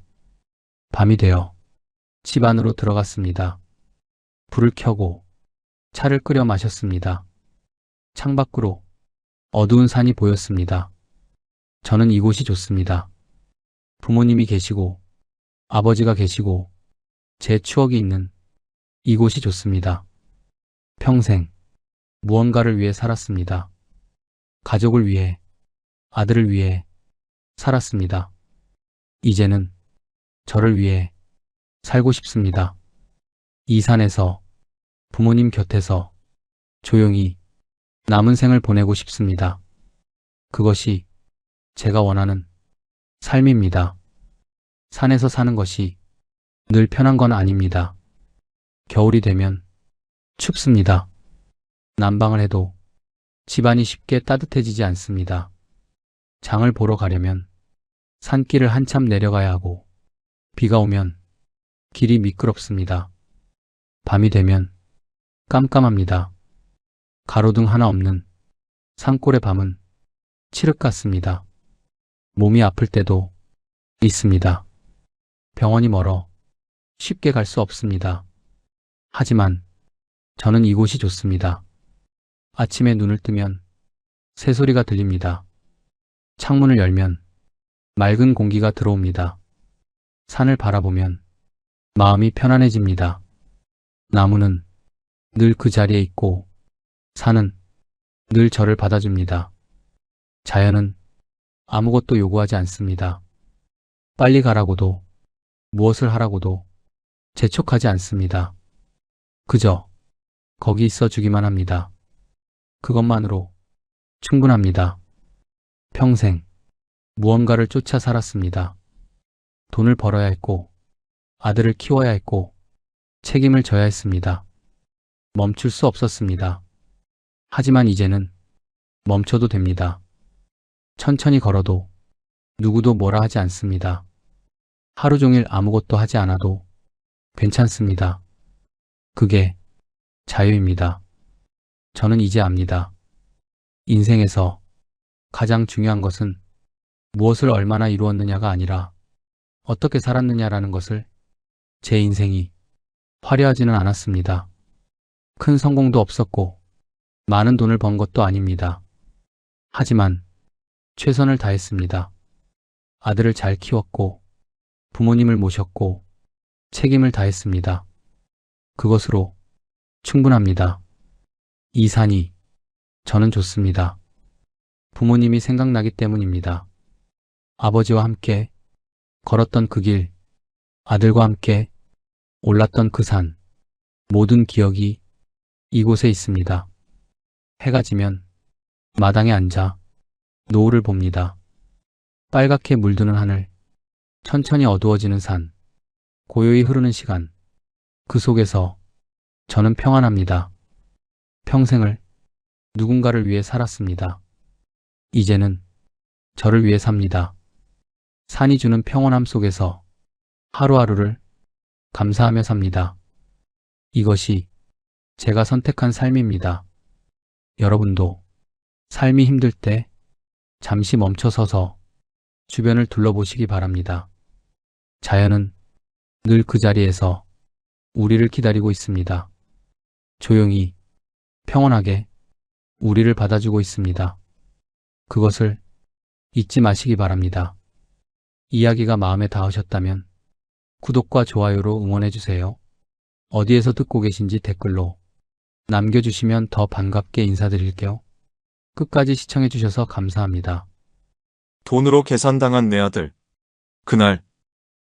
밤이 되어 집 안으로 들어갔습니다. 불을 켜고 차를 끓여 마셨습니다. 창밖으로 어두운 산이 보였습니다. 저는 이곳이 좋습니다. 부모님이 계시고 아버지가 계시고 제 추억이 있는 이곳이 좋습니다. 평생 무언가를 위해 살았습니다. 가족을 위해, 아들을 위해 살았습니다. 이제는 저를 위해 살고 싶습니다. 이 산에서, 부모님 곁에서 조용히 남은 생을 보내고 싶습니다. 그것이 제가 원하는 삶입니다. 산에서 사는 것이 늘 편한 건 아닙니다. 겨울이 되면 춥습니다. 난방을 해도 집안이 쉽게 따뜻해지지 않습니다. 장을 보러 가려면 산길을 한참 내려가야 하고, 비가 오면 길이 미끄럽습니다. 밤이 되면 깜깜합니다. 가로등 하나 없는 산골의 밤은 칠흑 같습니다. 몸이 아플 때도 있습니다. 병원이 멀어 쉽게 갈 수 없습니다. 하지만 저는 이곳이 좋습니다. 아침에 눈을 뜨면 새소리가 들립니다. 창문을 열면 맑은 공기가 들어옵니다. 산을 바라보면 마음이 편안해집니다. 나무는 늘 그 자리에 있고, 산은 늘 저를 받아줍니다. 자연은 아무것도 요구하지 않습니다. 빨리 가라고도, 무엇을 하라고도 재촉하지 않습니다. 그저 거기 있어 주기만 합니다. 그것만으로 충분합니다. 평생 무언가를 쫓아 살았습니다. 돈을 벌어야 했고, 아들을 키워야 했고, 책임을 져야 했습니다. 멈출 수 없었습니다. 하지만 이제는 멈춰도 됩니다. 천천히 걸어도 누구도 뭐라 하지 않습니다. 하루 종일 아무것도 하지 않아도 괜찮습니다. 그게 자유입니다. 저는 이제 압니다. 인생에서 가장 중요한 것은 무엇을 얼마나 이루었느냐가 아니라 어떻게 살았느냐라는 것을. 제 인생이 화려하지는 않았습니다. 큰 성공도 없었고 많은 돈을 번 것도 아닙니다. 하지만 최선을 다했습니다. 아들을 잘 키웠고 부모님을 모셨고 책임을 다했습니다. 그것으로 충분합니다. 이 산이 저는 좋습니다. 부모님이 생각나기 때문입니다. 아버지와 함께 걸었던 그 길, 아들과 함께 올랐던 그 산, 모든 기억이 이곳에 있습니다. 해가 지면 마당에 앉아 노을을 봅니다. 빨갛게 물드는 하늘, 천천히 어두워지는 산, 고요히 흐르는 시간, 그 속에서 저는 평안합니다. 평생을 누군가를 위해 살았습니다. 이제는 저를 위해 삽니다. 산이 주는 평온함 속에서 하루하루를 감사하며 삽니다. 이것이 제가 선택한 삶입니다. 여러분도 삶이 힘들 때 잠시 멈춰서서 주변을 둘러보시기 바랍니다. 자연은 늘 그 자리에서 우리를 기다리고 있습니다. 조용히, 평온하게 우리를 받아주고 있습니다. 그것을 잊지 마시기 바랍니다. 이야기가 마음에 닿으셨다면 구독과 좋아요로 응원해주세요. 어디에서 듣고 계신지 댓글로 남겨주시면 더 반갑게 인사드릴게요. 끝까지 시청해주셔서 감사합니다. 돈으로 계산당한 내 아들. 그날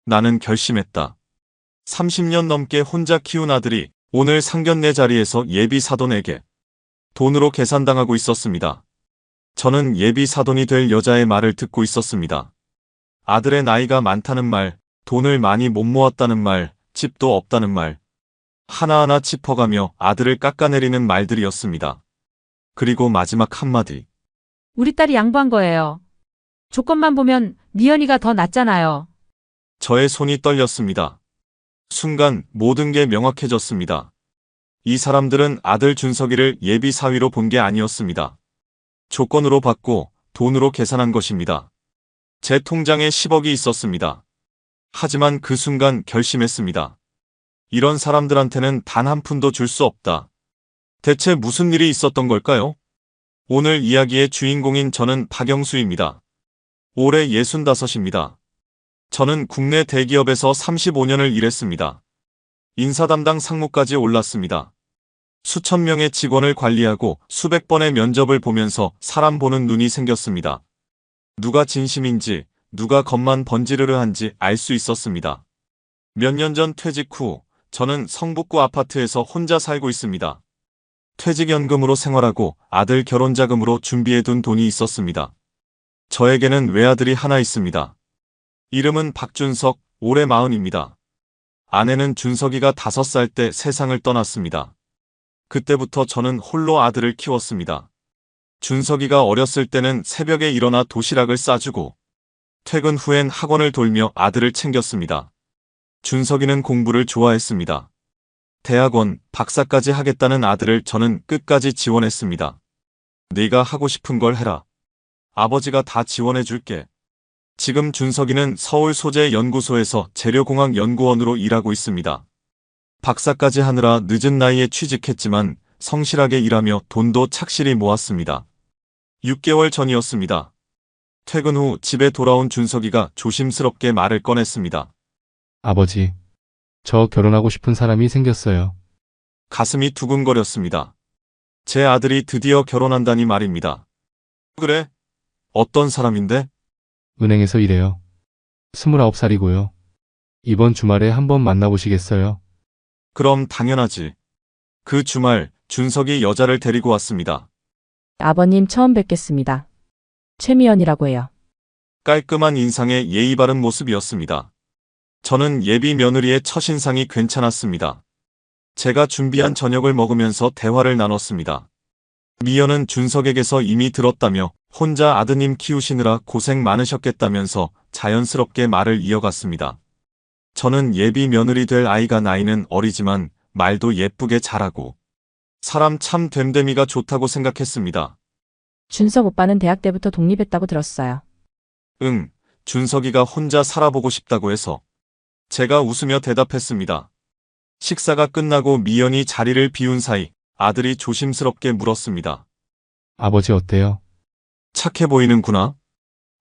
나는 결심했다. 30년 넘게 혼자 키운 아들이 오늘 상견례 자리에서 예비 사돈에게 돈으로 계산당하고 있었습니다. 저는 예비 사돈이 될 여자의 말을 듣고 있었습니다. 아들의 나이가 많다는 말, 돈을 많이 못 모았다는 말, 집도 없다는 말, 하나하나 짚어가며 아들을 깎아내리는 말들이었습니다. 그리고 마지막 한마디. 우리 딸이 양보한 거예요. 조건만 보면 미연이가 더 낫잖아요. 저의 손이 떨렸습니다. 순간 모든 게 명확해졌습니다. 이 사람들은 아들 준석이를 예비 사위로 본 게 아니었습니다. 조건으로 받고 돈으로 계산한 것입니다. 제 통장에 10억이 있었습니다. 하지만 그 순간 결심했습니다. 이런 사람들한테는 단 한 푼도 줄 수 없다. 대체 무슨 일이 있었던 걸까요? 오늘 이야기의 주인공인 저는 박영수입니다. 올해 65입니다. 저는 국내 대기업에서 35년을 일했습니다. 인사 담당 상무까지 올랐습니다. 수천 명의 직원을 관리하고 수백 번의 면접을 보면서 사람 보는 눈이 생겼습니다. 누가 진심인지, 누가 겉만 번지르르한지 알 수 있었습니다. 몇 년 전 퇴직 후 저는 성북구 아파트에서 혼자 살고 있습니다. 퇴직연금으로 생활하고 아들 결혼 자금으로 준비해둔 돈이 있었습니다. 저에게는 외아들이 하나 있습니다. 이름은 박준석, 올해 40입니다. 아내는 준석이가 5살 때 세상을 떠났습니다. 그때부터 저는 홀로 아들을 키웠습니다. 준석이가 어렸을 때는 새벽에 일어나 도시락을 싸주고 퇴근 후엔 학원을 돌며 아들을 챙겼습니다. 준석이는 공부를 좋아했습니다. 대학원, 박사까지 하겠다는 아들을 저는 끝까지 지원했습니다. 네가 하고 싶은 걸 해라. 아버지가 다 지원해 줄게. 지금 준석이는 서울소재연구소에서 재료공학 연구원으로 일하고 있습니다. 박사까지 하느라 늦은 나이에 취직했지만 성실하게 일하며 돈도 착실히 모았습니다. 6개월 전이었습니다. 퇴근 후 집에 돌아온 준석이가 조심스럽게 말을 꺼냈습니다. 아버지, 저 결혼하고 싶은 사람이 생겼어요. 가슴이 두근거렸습니다. 제 아들이 드디어 결혼한다니 말입니다. 그래? 어떤 사람인데? 은행에서 일해요. 29살이고요. 이번 주말에 한번 만나보시겠어요? 그럼 당연하지. 그 주말 준석이 여자를 데리고 왔습니다. 아버님 처음 뵙겠습니다. 최미연이라고 해요. 깔끔한 인상에 예의 바른 모습이었습니다. 저는 예비 며느리의 첫인상이 괜찮았습니다. 제가 준비한 저녁을 먹으면서 대화를 나눴습니다. 미연은 준석에게서 이미 들었다며 혼자 아드님 키우시느라 고생 많으셨겠다면서 자연스럽게 말을 이어갔습니다. 저는 예비 며느리 될 아이가 나이는 어리지만 말도 예쁘게 잘하고 사람 참 됨됨이가 좋다고 생각했습니다. 준석 오빠는 대학 때부터 독립했다고 들었어요. 응, 준석이가 혼자 살아보고 싶다고 해서. 제가 웃으며 대답했습니다. 식사가 끝나고 미연이 자리를 비운 사이 아들이 조심스럽게 물었습니다. 아버지 어때요? 착해 보이는구나.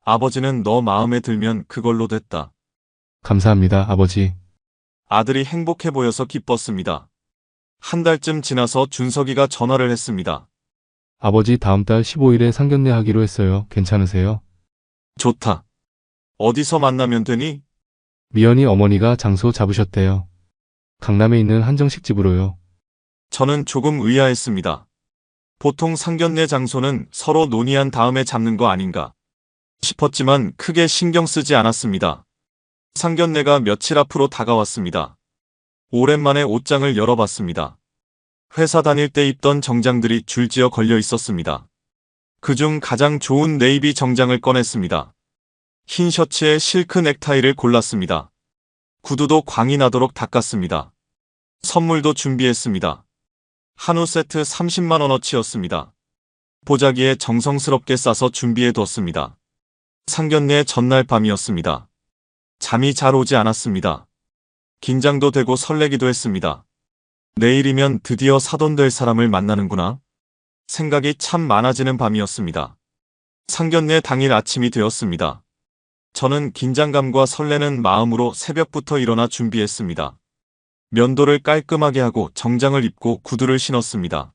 아버지는 너 마음에 들면 그걸로 됐다. 감사합니다, 아버지. 아들이 행복해 보여서 기뻤습니다. 한 달쯤 지나서 준석이가 전화를 했습니다. 아버지 다음 달 15일에 상견례 하기로 했어요. 괜찮으세요? 좋다. 어디서 만나면 되니? 미연이 어머니가 장소 잡으셨대요. 강남에 있는 한정식집으로요. 저는 조금 의아했습니다. 보통 상견례 장소는 서로 논의한 다음에 잡는 거 아닌가 싶었지만 크게 신경 쓰지 않았습니다. 상견례가 며칠 앞으로 다가왔습니다. 오랜만에 옷장을 열어봤습니다. 회사 다닐 때 입던 정장들이 줄지어 걸려 있었습니다. 그중 가장 좋은 네이비 정장을 꺼냈습니다. 흰 셔츠에 실크 넥타이를 골랐습니다. 구두도 광이 나도록 닦았습니다. 선물도 준비했습니다. 한우 세트 30만 원어치였습니다. 보자기에 정성스럽게 싸서 준비해뒀습니다. 상견례 전날 밤이었습니다. 잠이 잘 오지 않았습니다. 긴장도 되고 설레기도 했습니다. 내일이면 드디어 사돈될 사람을 만나는구나. 생각이 참 많아지는 밤이었습니다. 상견례 당일 아침이 되었습니다. 저는 긴장감과 설레는 마음으로 새벽부터 일어나 준비했습니다. 면도를 깔끔하게 하고 정장을 입고 구두를 신었습니다.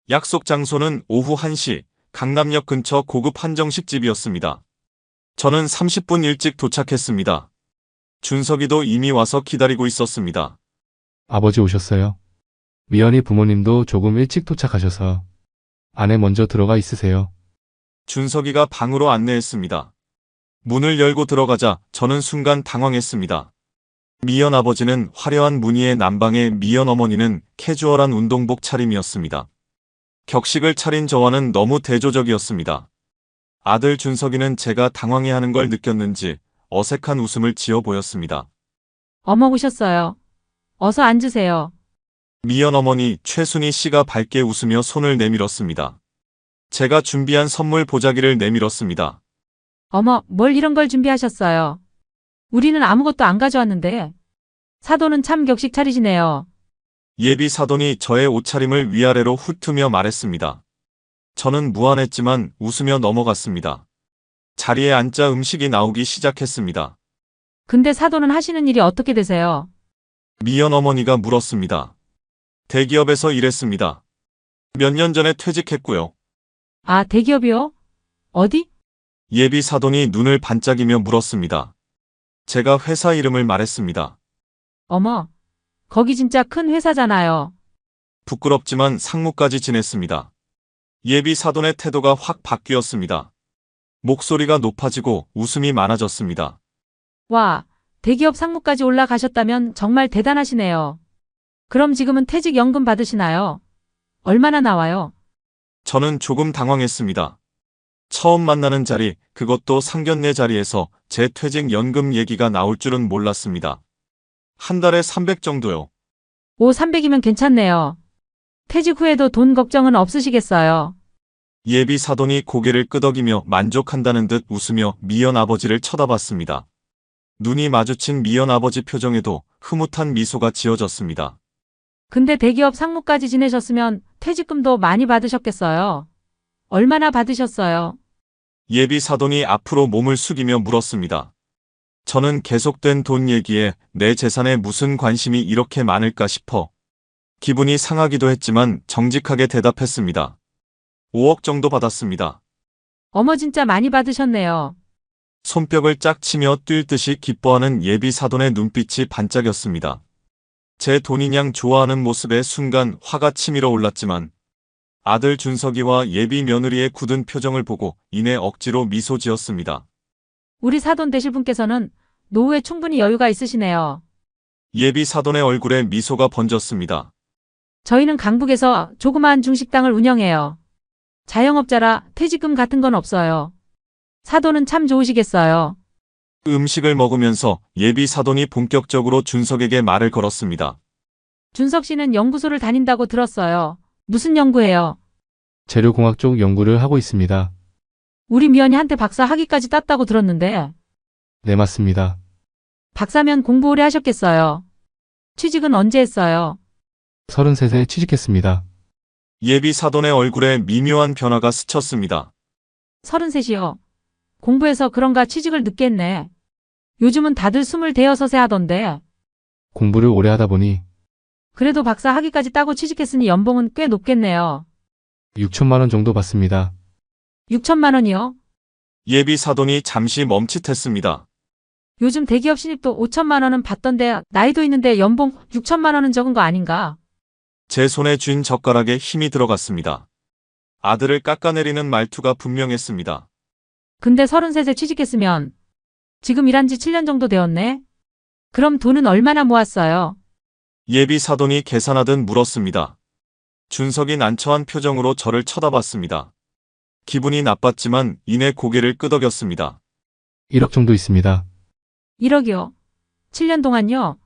약속 장소는 오후 1시 강남역 근처 고급 한정식집이었습니다. 저는 30분 일찍 도착했습니다. 준석이도 이미 와서 기다리고 있었습니다. 아버지 오셨어요? 미연이 부모님도 조금 일찍 도착하셔서 안에 먼저 들어가 있으세요. 준석이가 방으로 안내했습니다. 문을 열고 들어가자 저는 순간 당황했습니다. 미연 아버지는 화려한 무늬의 남방에 미연 어머니는 캐주얼한 운동복 차림이었습니다. 격식을 차린 저와는 너무 대조적이었습니다. 아들 준석이는 제가 당황해하는 걸 느꼈는지 어색한 웃음을 지어 보였습니다. 어머 오셨어요. 어서 앉으세요. 미연 어머니 최순희 씨가 밝게 웃으며 손을 내밀었습니다. 제가 준비한 선물 보자기를 내밀었습니다. 어머, 뭘 이런 걸 준비하셨어요? 우리는 아무것도 안 가져왔는데. 사돈은 참 격식 차리시네요. 예비 사돈이 저의 옷차림을 위아래로 훑으며 말했습니다. 저는 무안했지만 웃으며 넘어갔습니다. 자리에 앉자 음식이 나오기 시작했습니다. 근데 사돈은 하시는 일이 어떻게 되세요? 미연 어머니가 물었습니다. 대기업에서 일했습니다. 몇 년 전에 퇴직했고요. 아, 대기업이요? 어디? 예비 사돈이 눈을 반짝이며 물었습니다. 제가 회사 이름을 말했습니다. 어머, 거기 진짜 큰 회사잖아요. 부끄럽지만 상무까지 지냈습니다. 예비 사돈의 태도가 확 바뀌었습니다. 목소리가 높아지고 웃음이 많아졌습니다. 와, 대기업 상무까지 올라가셨다면 정말 대단하시네요. 그럼 지금은 퇴직연금 받으시나요? 얼마나 나와요? 저는 조금 당황했습니다. 처음 만나는 자리, 그것도 상견례 자리에서 제 퇴직연금 얘기가 나올 줄은 몰랐습니다. 한 달에 300 정도요. 오, 300이면 괜찮네요. 퇴직 후에도 돈 걱정은 없으시겠어요? 예비 사돈이 고개를 끄덕이며 만족한다는 듯 웃으며 미연 아버지를 쳐다봤습니다. 눈이 마주친 미연 아버지 표정에도 흐뭇한 미소가 지어졌습니다. 근데 대기업 상무까지 지내셨으면 퇴직금도 많이 받으셨겠어요? 얼마나 받으셨어요? 예비 사돈이 앞으로 몸을 숙이며 물었습니다. 저는 계속된 돈 얘기에 내 재산에 무슨 관심이 이렇게 많을까 싶어 기분이 상하기도 했지만 정직하게 대답했습니다. 5억 정도 받았습니다. 어머, 진짜 많이 받으셨네요. 손뼉을 짝 치며 뛸 듯이 기뻐하는 예비 사돈의 눈빛이 반짝였습니다. 제 돈이냥 좋아하는 모습에 순간 화가 치밀어 올랐지만 아들 준석이와 예비 며느리의 굳은 표정을 보고 이내 억지로 미소 지었습니다. 우리 사돈 되실 분께서는 노후에 충분히 여유가 있으시네요. 예비 사돈의 얼굴에 미소가 번졌습니다. 저희는 강북에서 조그마한 중식당을 운영해요. 자영업자라 퇴직금 같은 건 없어요. 사돈은 참 좋으시겠어요. 음식을 먹으면서 예비 사돈이 본격적으로 준석에게 말을 걸었습니다. 준석 씨는 연구소를 다닌다고 들었어요. 무슨 연구해요? 재료공학 쪽 연구를 하고 있습니다. 우리 미연이한테 박사 학위까지 땄다고 들었는데 네, 맞습니다. 박사면 공부 오래 하셨겠어요. 취직은 언제 했어요? 33세 취직했습니다. 예비 사돈의 얼굴에 미묘한 변화가 스쳤습니다. 33이요. 공부해서 그런가 취직을 늦게 했네. 요즘은 다들 26세 하던데. 공부를 오래 하다 보니 그래도 박사 학위까지 따고 취직했으니 연봉은 꽤 높겠네요. 6천만 원 정도 받습니다. 6천만 원이요? 예비 사돈이 잠시 멈칫했습니다. 요즘 대기업 신입도 5천만 원은 받던데 나이도 있는데 연봉 6천만 원은 적은 거 아닌가? 제 손에 쥔 젓가락에 힘이 들어갔습니다. 아들을 깎아내리는 말투가 분명했습니다. 근데 33세 취직했으면 지금 일한 지 7년 정도 되었네? 그럼 돈은 얼마나 모았어요? 예비 사돈이 계산하듯 물었습니다. 준석이 난처한 표정으로 저를 쳐다봤습니다. 기분이 나빴지만 이내 고개를 끄덕였습니다. 1억 정도 있습니다. 1억이요. 7년 동안요?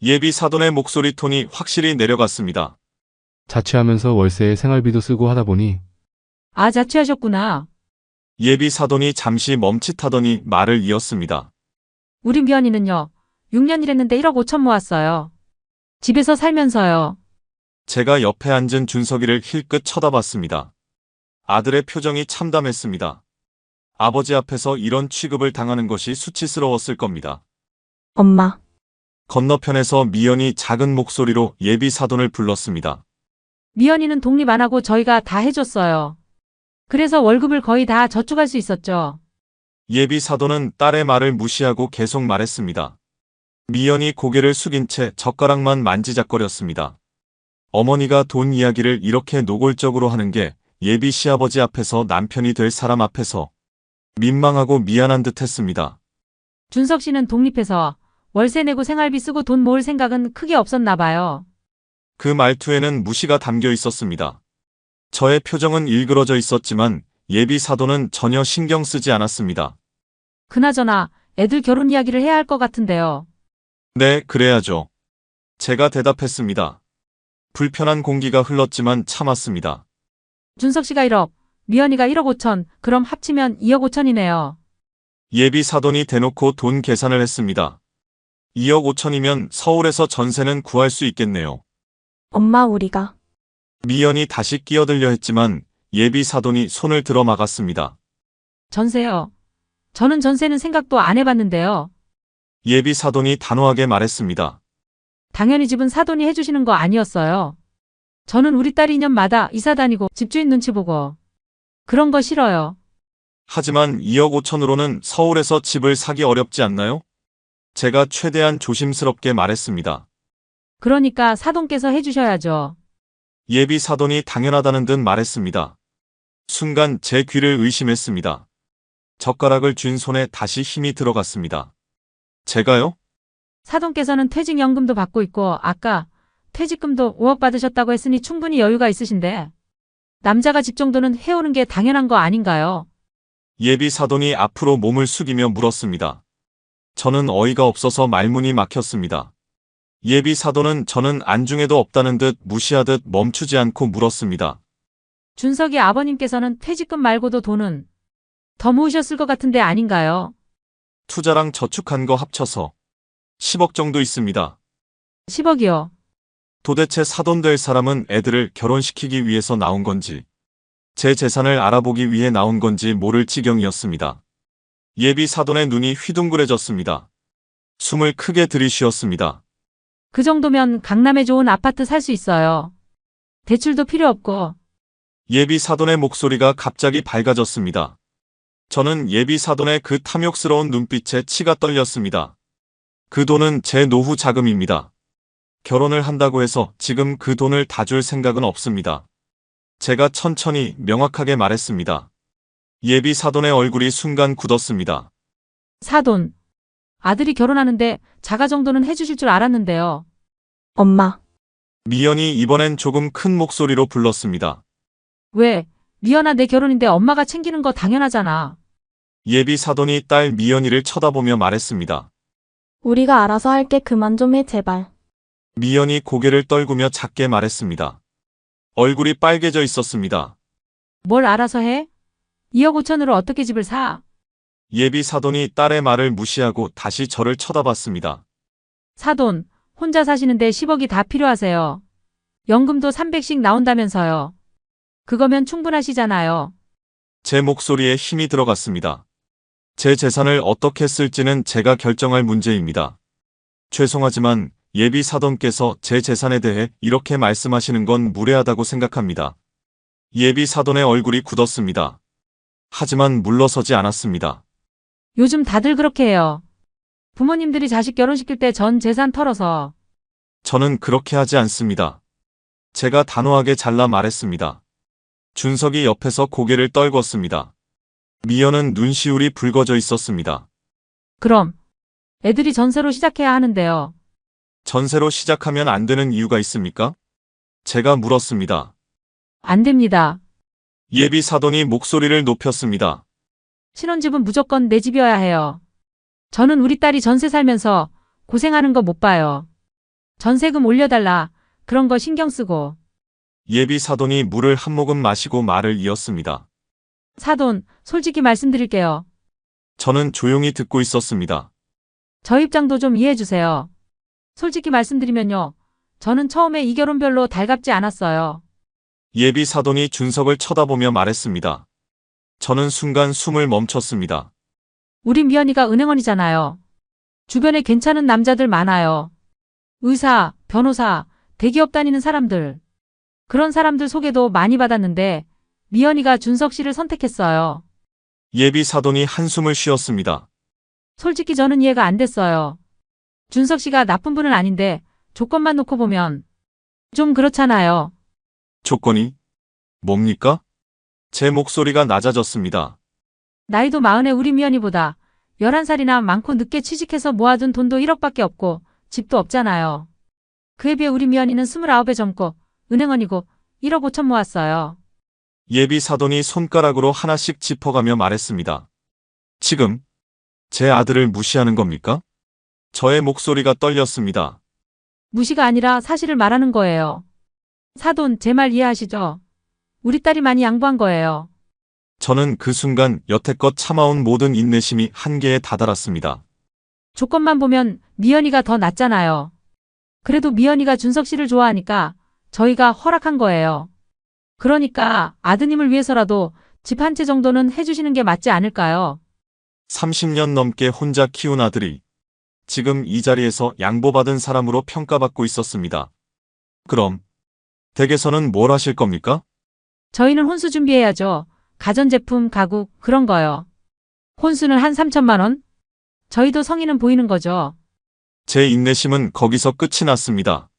예비 사돈의 목소리 톤이 확실히 내려갔습니다. 자취하면서 월세에 생활비도 쓰고 하다 보니 아, 자취하셨구나. 예비 사돈이 잠시 멈칫하더니 말을 이었습니다. 우리 미연이는요. 6년 일했는데 1억 5천 모았어요. 집에서 살면서요. 제가 옆에 앉은 준석이를 힐끗 쳐다봤습니다. 아들의 표정이 참담했습니다. 아버지 앞에서 이런 취급을 당하는 것이 수치스러웠을 겁니다. 엄마, 건너편에서 미연이 작은 목소리로 예비 사돈을 불렀습니다. 미연이는 독립 안 하고 저희가 다 해줬어요. 그래서 월급을 거의 다 저축할 수 있었죠. 예비 사돈은 딸의 말을 무시하고 계속 말했습니다. 미연이 고개를 숙인 채 젓가락만 만지작거렸습니다. 어머니가 돈 이야기를 이렇게 노골적으로 하는 게 예비 시아버지 앞에서 남편이 될 사람 앞에서 민망하고 미안한 듯 했습니다. 준석 씨는 독립해서 월세 내고 생활비 쓰고 돈 모을 생각은 크게 없었나 봐요. 그 말투에는 무시가 담겨 있었습니다. 저의 표정은 일그러져 있었지만 예비 사돈은 전혀 신경 쓰지 않았습니다. 그나저나 애들 결혼 이야기를 해야 할 것 같은데요. 네, 그래야죠. 제가 대답했습니다. 불편한 공기가 흘렀지만 참았습니다. 준석 씨가 1억, 미연이가 1억 5천, 그럼 합치면 2억 5천이네요. 예비 사돈이 대놓고 돈 계산을 했습니다. 2억 5천이면 서울에서 전세는 구할 수 있겠네요. 엄마 우리가 미연이 다시 끼어들려 했지만 예비 사돈이 손을 들어 막았습니다. 전세요. 저는 전세는 생각도 안 해봤는데요. 예비 사돈이 단호하게 말했습니다. 당연히 집은 사돈이 해주시는 거 아니었어요. 저는 우리 딸이 2년마다 이사 다니고 집주인 눈치 보고 그런 거 싫어요. 하지만 2억 5천으로는 서울에서 집을 사기 어렵지 않나요? 제가 최대한 조심스럽게 말했습니다. 그러니까 사돈께서 해주셔야죠. 예비 사돈이 당연하다는 듯 말했습니다. 순간 제 귀를 의심했습니다. 젓가락을 쥔 손에 다시 힘이 들어갔습니다. 제가요? 사돈께서는 퇴직연금도 받고 있고 아까 퇴직금도 5억 받으셨다고 했으니 충분히 여유가 있으신데 남자가 집 정도는 해오는 게 당연한 거 아닌가요? 예비 사돈이 앞으로 몸을 숙이며 물었습니다. 저는 어이가 없어서 말문이 막혔습니다. 예비 사돈은 저는 안중에도 없다는 듯 무시하듯 멈추지 않고 물었습니다. 준석이 아버님께서는 퇴직금 말고도 돈은 더 모으셨을 것 같은데 아닌가요? 투자랑 저축한 거 합쳐서 10억 정도 있습니다. 10억이요. 도대체 사돈 될 사람은 애들을 결혼시키기 위해서 나온 건지, 제 재산을 알아보기 위해 나온 건지 모를 지경이었습니다. 예비 사돈의 눈이 휘둥그레졌습니다. 숨을 크게 들이쉬었습니다. 그 정도면 강남에 좋은 아파트 살 수 있어요. 대출도 필요 없고. 예비 사돈의 목소리가 갑자기 밝아졌습니다. 저는 예비 사돈의 그 탐욕스러운 눈빛에 치가 떨렸습니다. 그 돈은 제 노후 자금입니다. 결혼을 한다고 해서 지금 그 돈을 다 줄 생각은 없습니다. 제가 천천히 명확하게 말했습니다. 예비 사돈의 얼굴이 순간 굳었습니다. 사돈. 아들이 결혼하는데 자가 정도는 해주실 줄 알았는데요. 엄마, 미연이 이번엔 조금 큰 목소리로 불렀습니다. 왜? 미연아 내 결혼인데 엄마가 챙기는 거 당연하잖아. 예비 사돈이 딸 미연이를 쳐다보며 말했습니다. 우리가 알아서 할게. 그만 좀 해, 제발. 미연이 고개를 떨구며 작게 말했습니다. 얼굴이 빨개져 있었습니다. 뭘 알아서 해? 2억 5천으로 어떻게 집을 사? 예비 사돈이 딸의 말을 무시하고 다시 저를 쳐다봤습니다. 사돈, 혼자 사시는데 10억이 다 필요하세요. 연금도 300씩 나온다면서요. 그거면 충분하시잖아요. 제 목소리에 힘이 들어갔습니다. 제 재산을 어떻게 쓸지는 제가 결정할 문제입니다. 죄송하지만 예비 사돈께서 제 재산에 대해 이렇게 말씀하시는 건 무례하다고 생각합니다. 예비 사돈의 얼굴이 굳었습니다. 하지만 물러서지 않았습니다. 요즘 다들 그렇게 해요. 부모님들이 자식 결혼시킬 때 전 재산 털어서. 저는 그렇게 하지 않습니다. 제가 단호하게 잘라 말했습니다. 준석이 옆에서 고개를 떨궜습니다. 미연은 눈시울이 붉어져 있었습니다. 그럼 애들이 전세로 시작해야 하는데요. 전세로 시작하면 안 되는 이유가 있습니까? 제가 물었습니다. 안 됩니다. 예비 사돈이 목소리를 높였습니다. 신혼집은 무조건 내 집이어야 해요. 저는 우리 딸이 전세 살면서 고생하는 거 못 봐요. 전세금 올려달라. 그런 거 신경 쓰고. 예비 사돈이 물을 한 모금 마시고 말을 이었습니다. 사돈, 솔직히 말씀드릴게요. 저는 조용히 듣고 있었습니다. 저 입장도 좀 이해해 주세요. 솔직히 말씀드리면요. 저는 처음에 이 결혼 별로 달갑지 않았어요. 예비 사돈이 준석을 쳐다보며 말했습니다. 저는 순간 숨을 멈췄습니다. 우리 미연이가 은행원이잖아요. 주변에 괜찮은 남자들 많아요. 의사, 변호사, 대기업 다니는 사람들. 그런 사람들 소개도 많이 받았는데 미연이가 준석 씨를 선택했어요. 예비 사돈이 한숨을 쉬었습니다. 솔직히 저는 이해가 안 됐어요. 준석 씨가 나쁜 분은 아닌데 조건만 놓고 보면 좀 그렇잖아요. 조건이 뭡니까? 제 목소리가 낮아졌습니다. 나이도 마흔에 우리 미연이보다 11살이나 많고 늦게 취직해서 모아둔 돈도 1억밖에 없고 집도 없잖아요. 그에 비해 우리 미연이는 29에 젊고 은행원이고 1억 5천 모았어요. 예비 사돈이 손가락으로 하나씩 짚어가며 말했습니다. 지금 제 아들을 무시하는 겁니까? 저의 목소리가 떨렸습니다. 무시가 아니라 사실을 말하는 거예요. 사돈, 제 말 이해하시죠? 우리 딸이 많이 양보한 거예요. 저는 그 순간 여태껏 참아온 모든 인내심이 한계에 다다랐습니다. 조건만 보면 미연이가 더 낫잖아요. 그래도 미연이가 준석 씨를 좋아하니까 저희가 허락한 거예요. 그러니까 아드님을 위해서라도 집 한 채 정도는 해주시는 게 맞지 않을까요? 30년 넘게 혼자 키운 아들이 지금 이 자리에서 양보받은 사람으로 평가받고 있었습니다. 그럼 댁에서는 뭘 하실 겁니까? 저희는 혼수 준비해야죠. 가전제품, 가구, 그런 거요. 혼수는 한 3천만 원? 저희도 성의는 보이는 거죠. 제 인내심은 거기서 끝이 났습니다.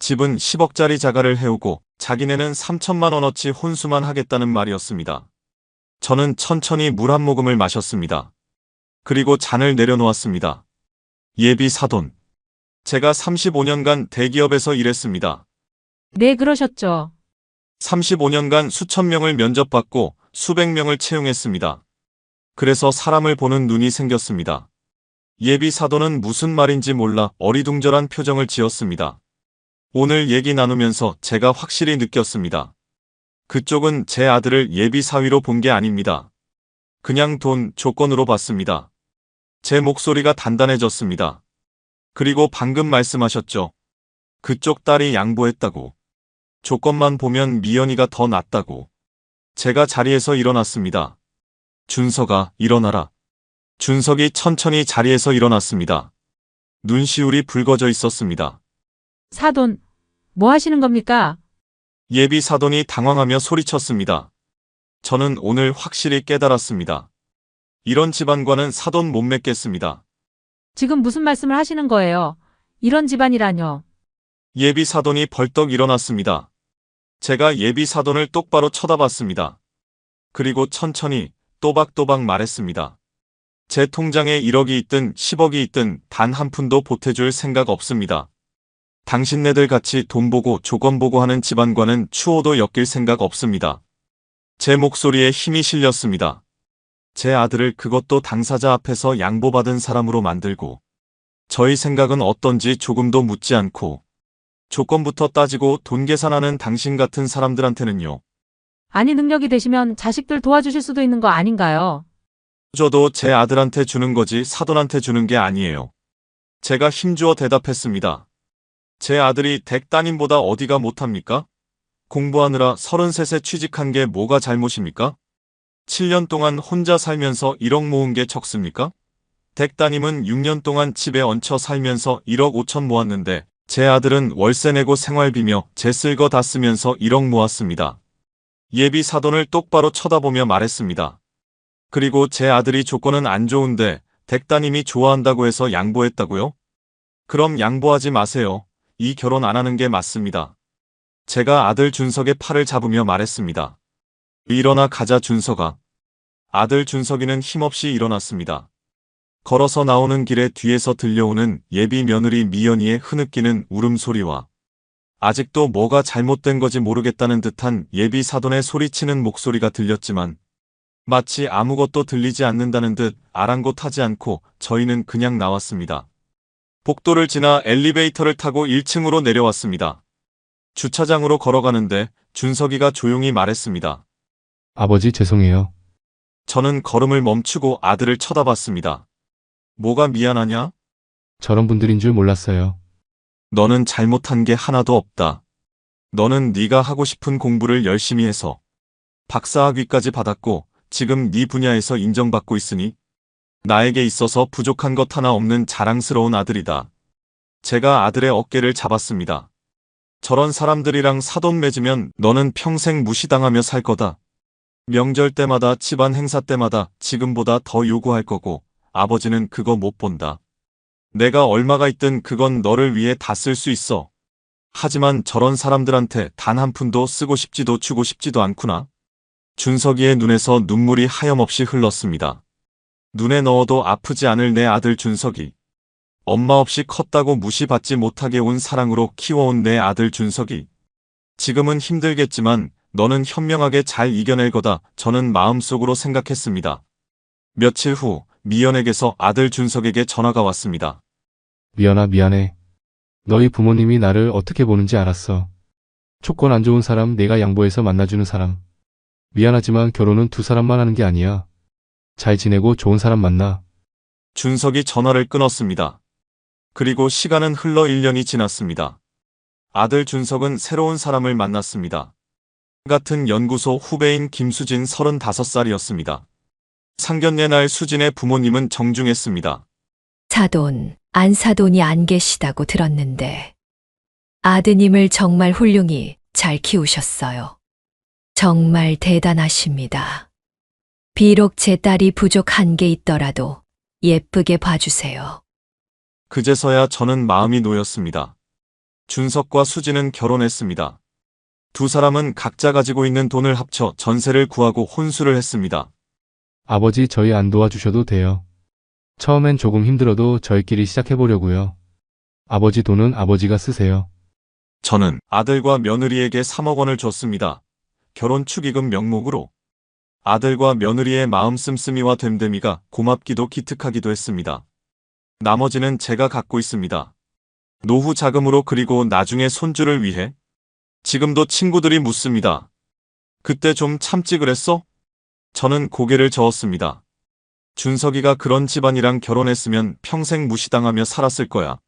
집은 10억짜리 자가를 해오고 자기네는 3천만 원어치 혼수만 하겠다는 말이었습니다. 저는 천천히 물 한 모금을 마셨습니다. 그리고 잔을 내려놓았습니다. 예비 사돈. 제가 35년간 대기업에서 일했습니다. 네, 그러셨죠. 35년간 수천 명을 면접받고 수백 명을 채용했습니다. 그래서 사람을 보는 눈이 생겼습니다. 예비 사돈은 무슨 말인지 몰라 어리둥절한 표정을 지었습니다. 오늘 얘기 나누면서 제가 확실히 느꼈습니다. 그쪽은 제 아들을 예비 사위로 본 게 아닙니다. 그냥 돈, 조건으로 봤습니다. 제 목소리가 단단해졌습니다. 그리고 방금 말씀하셨죠. 그쪽 딸이 양보했다고. 조건만 보면 미연이가 더 낫다고. 제가 자리에서 일어났습니다. 준석아, 일어나라. 준석이 천천히 자리에서 일어났습니다. 눈시울이 붉어져 있었습니다. 사돈, 뭐 하시는 겁니까? 예비 사돈이 당황하며 소리쳤습니다. 저는 오늘 확실히 깨달았습니다. 이런 집안과는 사돈 못 맺겠습니다. 지금 무슨 말씀을 하시는 거예요? 이런 집안이라뇨. 예비 사돈이 벌떡 일어났습니다. 제가 예비 사돈을 똑바로 쳐다봤습니다. 그리고 천천히 또박또박 말했습니다. 제 통장에 1억이 있든 10억이 있든 단 한 푼도 보태줄 생각 없습니다. 당신네들 같이 돈 보고 조건 보고 하는 집안과는 추호도 엮일 생각 없습니다. 제 목소리에 힘이 실렸습니다. 제 아들을 그것도 당사자 앞에서 양보받은 사람으로 만들고 저희 생각은 어떤지 조금도 묻지 않고 조건부터 따지고 돈 계산하는 당신 같은 사람들한테는요. 아니, 능력이 되시면 자식들 도와주실 수도 있는 거 아닌가요? 저도 제 아들한테 주는 거지 사돈한테 주는 게 아니에요. 제가 힘주어 대답했습니다. 제 아들이 댁 따님보다 어디가 못합니까? 공부하느라 33세 취직한 게 뭐가 잘못입니까? 7년 동안 혼자 살면서 1억 모은 게 적습니까? 댁 따님은 6년 동안 집에 얹혀 살면서 1억 5천 모았는데 제 아들은 월세 내고 생활비며 제 쓸 거 다 쓰면서 1억 모았습니다. 예비 사돈을 똑바로 쳐다보며 말했습니다. 그리고 제 아들이 조건은 안 좋은데 댁 따님이 좋아한다고 해서 양보했다고요? 그럼 양보하지 마세요. 이 결혼 안 하는 게 맞습니다. 제가 아들 준석의 팔을 잡으며 말했습니다. 일어나 가자 준석아. 아들 준석이는 힘없이 일어났습니다. 걸어서 나오는 길에 뒤에서 들려오는 예비 며느리 미연이의 흐느끼는 울음소리와 아직도 뭐가 잘못된 거지 모르겠다는 듯한 예비 사돈의 소리치는 목소리가 들렸지만 마치 아무것도 들리지 않는다는 듯 아랑곳하지 않고 저희는 그냥 나왔습니다. 복도를 지나 엘리베이터를 타고 1층으로 내려왔습니다. 주차장으로 걸어가는데 준석이가 조용히 말했습니다. 아버지 죄송해요. 저는 걸음을 멈추고 아들을 쳐다봤습니다. 뭐가 미안하냐? 저런 분들인 줄 몰랐어요. 너는 잘못한 게 하나도 없다. 너는 네가 하고 싶은 공부를 열심히 해서 박사학위까지 받았고 지금 네 분야에서 인정받고 있으니 나에게 있어서 부족한 것 하나 없는 자랑스러운 아들이다. 제가 아들의 어깨를 잡았습니다. 저런 사람들이랑 사돈 맺으면 너는 평생 무시당하며 살 거다. 명절 때마다 집안 행사 때마다 지금보다 더 요구할 거고 아버지는 그거 못 본다. 내가 얼마가 있든 그건 너를 위해 다 쓸 수 있어. 하지만 저런 사람들한테 단 한 푼도 쓰고 싶지도 주고 싶지도 않구나. 준석이의 눈에서 눈물이 하염없이 흘렀습니다. 눈에 넣어도 아프지 않을 내 아들 준석이. 엄마 없이 컸다고 무시받지 못하게 온 사랑으로 키워온 내 아들 준석이. 지금은 힘들겠지만 너는 현명하게 잘 이겨낼 거다 저는 마음속으로 생각했습니다. 며칠 후 미연에게서 아들 준석에게 전화가 왔습니다. 미연아 미안해. 너희 부모님이 나를 어떻게 보는지 알았어. 조건 안 좋은 사람 내가 양보해서 만나주는 사람. 미안하지만 결혼은 두 사람만 하는 게 아니야. 잘 지내고 좋은 사람 만나. 준석이 전화를 끊었습니다. 그리고 시간은 흘러 1년이 지났습니다. 아들 준석은 새로운 사람을 만났습니다. 같은 연구소 후배인 김수진 35살이었습니다. 상견례 날 수진의 부모님은 정중했습니다. 사돈, 안사돈이 안 계시다고 들었는데 아드님을 정말 훌륭히 잘 키우셨어요. 정말 대단하십니다. 비록 제 딸이 부족한 게 있더라도 예쁘게 봐주세요. 그제서야 저는 마음이 놓였습니다. 준석과 수지는 결혼했습니다. 두 사람은 각자 가지고 있는 돈을 합쳐 전세를 구하고 혼수를 했습니다. 아버지 저희 안 도와주셔도 돼요. 처음엔 조금 힘들어도 저희끼리 시작해보려고요. 아버지 돈은 아버지가 쓰세요. 저는 아들과 며느리에게 3억 원을 줬습니다. 결혼 축의금 명목으로. 아들과 며느리의 마음 씀씀이와 됨됨이가 고맙기도 기특하기도 했습니다. 나머지는 제가 갖고 있습니다. 노후 자금으로 그리고 나중에 손주를 위해. 지금도 친구들이 묻습니다. 그때 좀 참지 그랬어? 저는 고개를 저었습니다. 준석이가 그런 집안이랑 결혼했으면 평생 무시당하며 살았을 거야.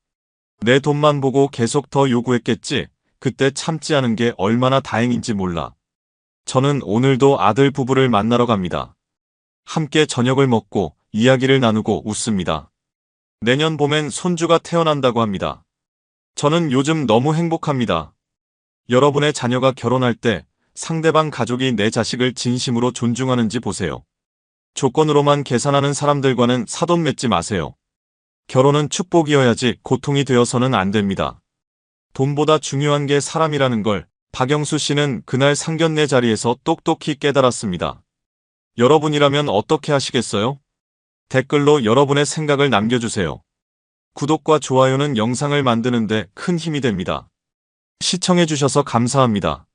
내 돈만 보고 계속 더 요구했겠지. 그때 참지 않은 게 얼마나 다행인지 몰라. 저는 오늘도 아들 부부를 만나러 갑니다. 함께 저녁을 먹고 이야기를 나누고 웃습니다. 내년 봄엔 손주가 태어난다고 합니다. 저는 요즘 너무 행복합니다. 여러분의 자녀가 결혼할 때 상대방 가족이 내 자식을 진심으로 존중하는지 보세요. 조건으로만 계산하는 사람들과는 사돈 맺지 마세요. 결혼은 축복이어야지 고통이 되어서는 안 됩니다. 돈보다 중요한 게 사람이라는 걸 박영수 씨는 그날 상견례 자리에서 똑똑히 깨달았습니다. 여러분이라면 어떻게 하시겠어요? 댓글로 여러분의 생각을 남겨주세요. 구독과 좋아요는 영상을 만드는데 큰 힘이 됩니다. 시청해주셔서 감사합니다.